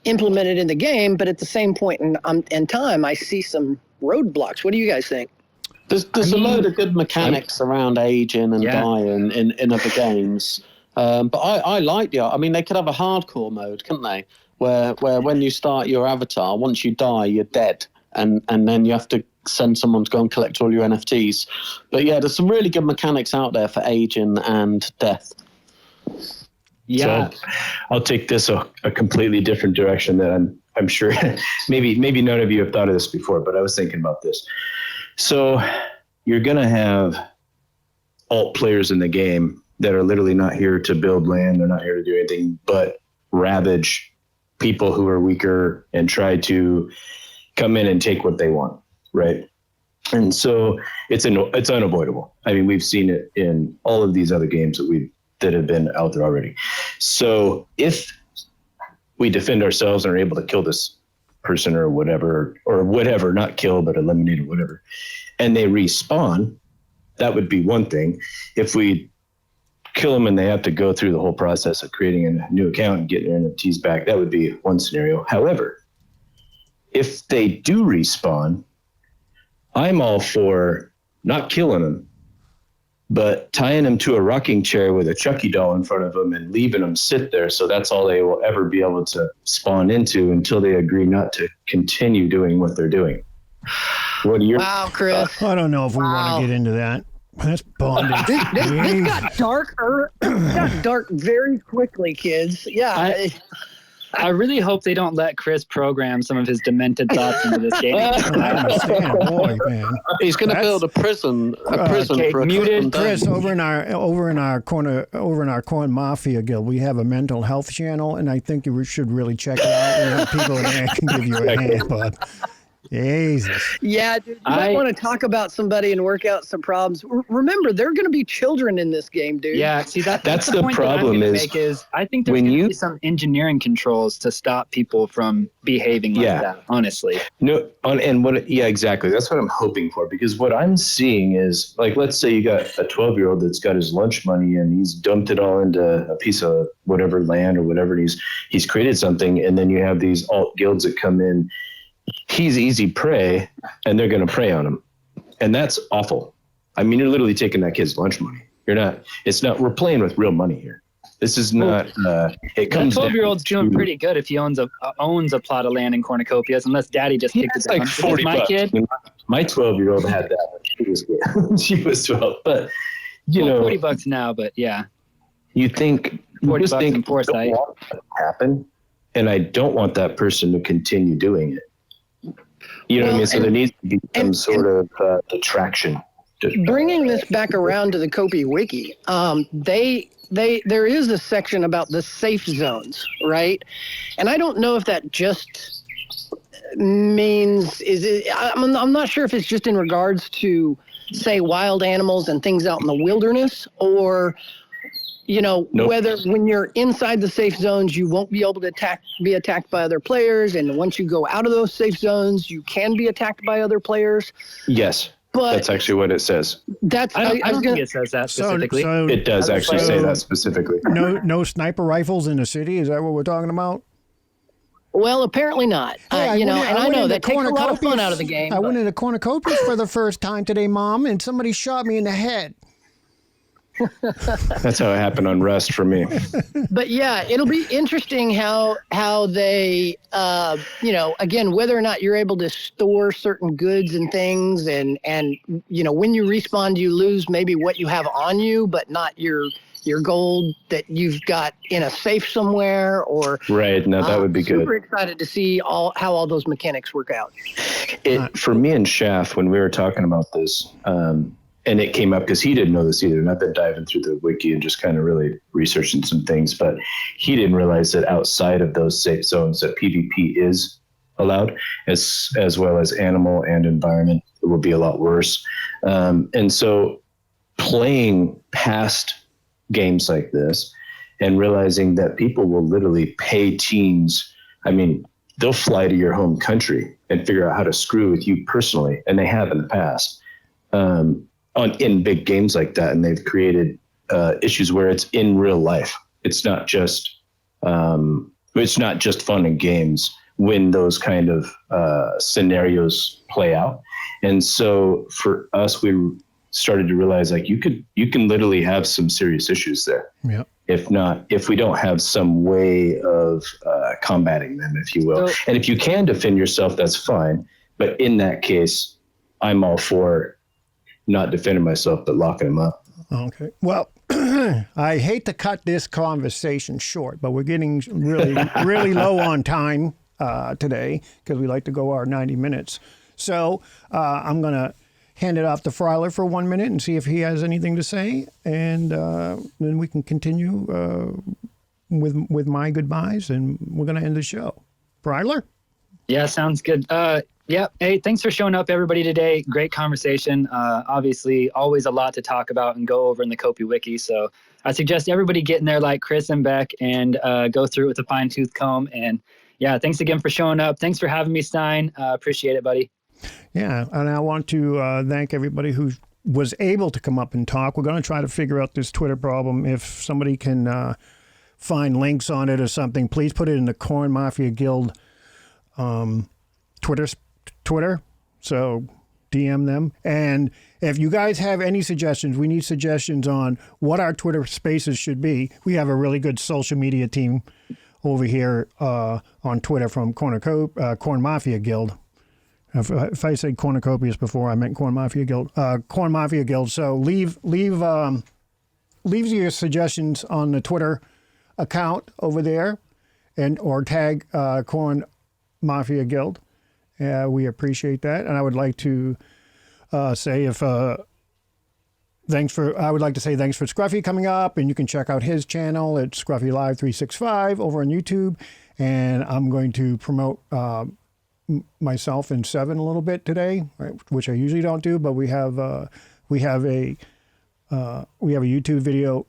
D: implemented in the game, but at the same point in time, I see some roadblocks. What do you guys think?
H: There's a load of good mechanics around aging and dying in other games, but I like the. I mean, they could have a hardcore mode, couldn't they? Where when you start your avatar, once you die, you're dead, and then you have to send someone to go and collect all your NFTs. But yeah, there's some really good mechanics out there for aging and death.
C: Yeah,
F: so I'll take this a completely different direction that I'm sure maybe none of you have thought of this before, but I was thinking about this. So you're going to have alt players in the game that are literally not here to build land. They're not here to do anything but ravage people who are weaker and try to come in and take what they want. Right. And so it's unavoidable. I mean, we've seen it in all of these other games that have been out there already. So if we defend ourselves and are able to kill this person or whatever, not kill, but eliminate or whatever, and they respawn, that would be one thing. If we kill them and they have to go through the whole process of creating a new account and getting their NFTs back, that would be one scenario. However, if they do respawn, I'm all for not killing them, but tying them to a rocking chair with a Chucky doll in front of them and leaving them sit there. So that's all they will ever be able to spawn into until they agree not to continue doing what they're doing. What are your
D: Chris.
B: I don't know if we want to get into that. That's bondage.
D: This got dark. Got dark very quickly, kids. Yeah.
C: I really hope they don't let Chris program some of his demented thoughts into this game.
B: I understand, boy, man.
H: He's going to build a prison for
C: muted
B: Chris over in our Corn Mafia guild. We have a mental health channel, and I think you should really check it out. We have people there can give you a hand, bud. Jesus.
D: Yeah, dude, you might want to talk about somebody and work out some problems. Remember, there are going to be children in this game, dude.
C: Yeah, see, that's
F: the
C: point
F: problem
C: that I'm make is I think there's going to be some engineering controls to stop people from behaving like that, honestly.
F: No, exactly. That's what I'm hoping for, because what I'm seeing is, like, let's say you got a 12-year-old that's got his lunch money and he's dumped it all into a piece of whatever land or whatever, and he's created something, and then you have these alt guilds that come in. He's easy prey, and they're going to prey on him. And that's awful. I mean, you're literally taking that kid's lunch money. We're playing with real money here. This is not. It comes.
C: That 12-year-old's doing pretty good if he owns a plot of land in Cornucopias, unless Daddy just kicked it down.
F: Like 40
C: my
F: bucks.
C: kid.
F: My 12-year-old had that when she was 12. But you know,
C: $40 now. But yeah,
F: you think
C: $40 in
F: I
C: foresight.
F: don't want that to happen, and I don't want that person to continue doing it. You know what I mean? So there needs to be some sort of detraction.
D: Bringing this back around to the Kopi Wiki, there is a section about the safe zones, right? And I don't know if that just means I'm not sure if it's just in regards to, say, wild animals and things out in the wilderness, or whether when you're inside the safe zones you won't be able to be attacked by other players, and once you go out of those safe zones you can be attacked by other players.
F: Yes. But that's actually what it says.
C: I don't think it says that specifically.
B: So
F: it does actually say that specifically.
B: No sniper rifles in the city? Is that what we're talking about?
D: Well, apparently not. I know that takes a lot of fun out of the game.
B: I went into Cornucopias for the first time today, Mom, and somebody shot me in the head.
F: That's how it happened on Rust for me.
D: But yeah, it'll be interesting how they, again, whether or not you're able to store certain goods and things, and when you respawn, you lose maybe what you have on you, but not your gold that you've got in a safe somewhere. Or
F: right. No, that would be good.
D: Super excited to see how all those mechanics work out.
F: For me and Shaft, when we were talking about this, and it came up because he didn't know this either. And I've been diving through the wiki and just kind of really researching some things, but he didn't realize that outside of those safe zones that PvP is allowed, as well as animal and environment. It will be a lot worse. And so playing past games like this and realizing that people will literally pay teams. I mean, they'll fly to your home country and figure out how to screw with you personally. And they have in the past. In big games like that, and they've created issues where it's in real life. It's not just fun in games when those kind of scenarios play out. And so for us, we started to realize like you can literally have some serious issues there.
B: Yeah.
F: If we don't have some way of combating them, if you will. And if you can defend yourself, that's fine. But in that case, I'm all for not defending myself, but locking them up.
B: Okay. Well, I hate to cut this conversation short, but we're getting really low on time today because we like to go our 90 minutes. So I'm going to hand it off to Fryler for 1 minute and see if he has anything to say. And then we can continue with my goodbyes, and we're going to end the show. Fryler?
C: Yeah, sounds good. Yeah. Hey, thanks for showing up, everybody, today. Great conversation. Obviously, always a lot to talk about and go over in the Kopi Wiki. So I suggest everybody get in there like Chris and Beck and go through it with a fine-tooth comb. And yeah, thanks again for showing up. Thanks for having me, Stein. Appreciate it, buddy.
B: Yeah, and I want to thank everybody who was able to come up and talk. We're going to try to figure out this Twitter problem. If somebody can find links on it or something, please put it in the Corn Mafia Guild Twitter, so DM them. And if you guys have any suggestions, we need suggestions on what our Twitter spaces should be. We have a really good social media team over here on Twitter from Corn Mafia Guild. If I said Cornucopias before, I meant Corn Mafia Guild. Corn Mafia Guild. So leave your suggestions on the Twitter account over there, or tag Corn Mafia Guild. We appreciate that, and I would like to say thanks for Scruffy coming up, and you can check out his channel at Scruffy Live 365 over on YouTube. And I'm going to promote myself and Seven a little bit today, right, which I usually don't do, but we have a YouTube video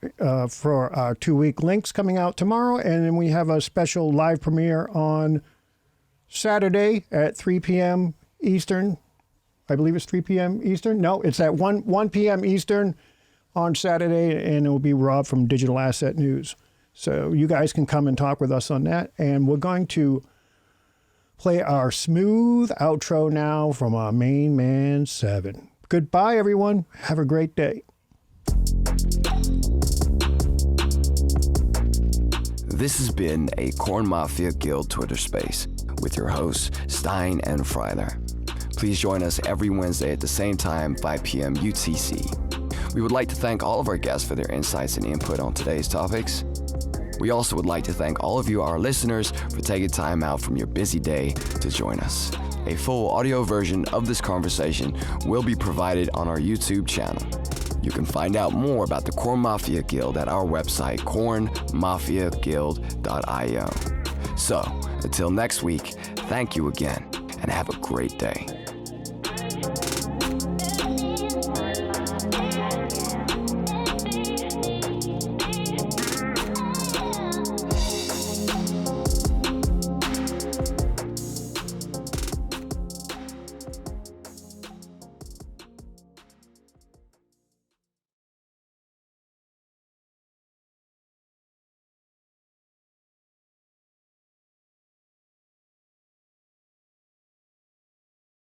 B: for our 2-week links coming out tomorrow, and then we have a special live premiere on Saturday at 3 p.m. Eastern. I believe it's 3 p.m. Eastern. No, it's at 1 p.m. Eastern on Saturday, and it will be Rob from Digital Asset News. So you guys can come and talk with us on that, and we're going to play our smooth outro now from our main man, Seven. Goodbye, everyone. Have a great day.
I: This has been a Corn Mafia Guild Twitter Space with your hosts, Stein and Freiler. Please join us every Wednesday at the same time, 5 p.m. UTC. We would like to thank all of our guests for their insights and input on today's topics. We also would like to thank all of you, our listeners, for taking time out from your busy day to join us. A full audio version of this conversation will be provided on our YouTube channel. You can find out more about the Corn Mafia Guild at our website, cornmafiaguild.io. So, until next week, thank you again, and have a great day.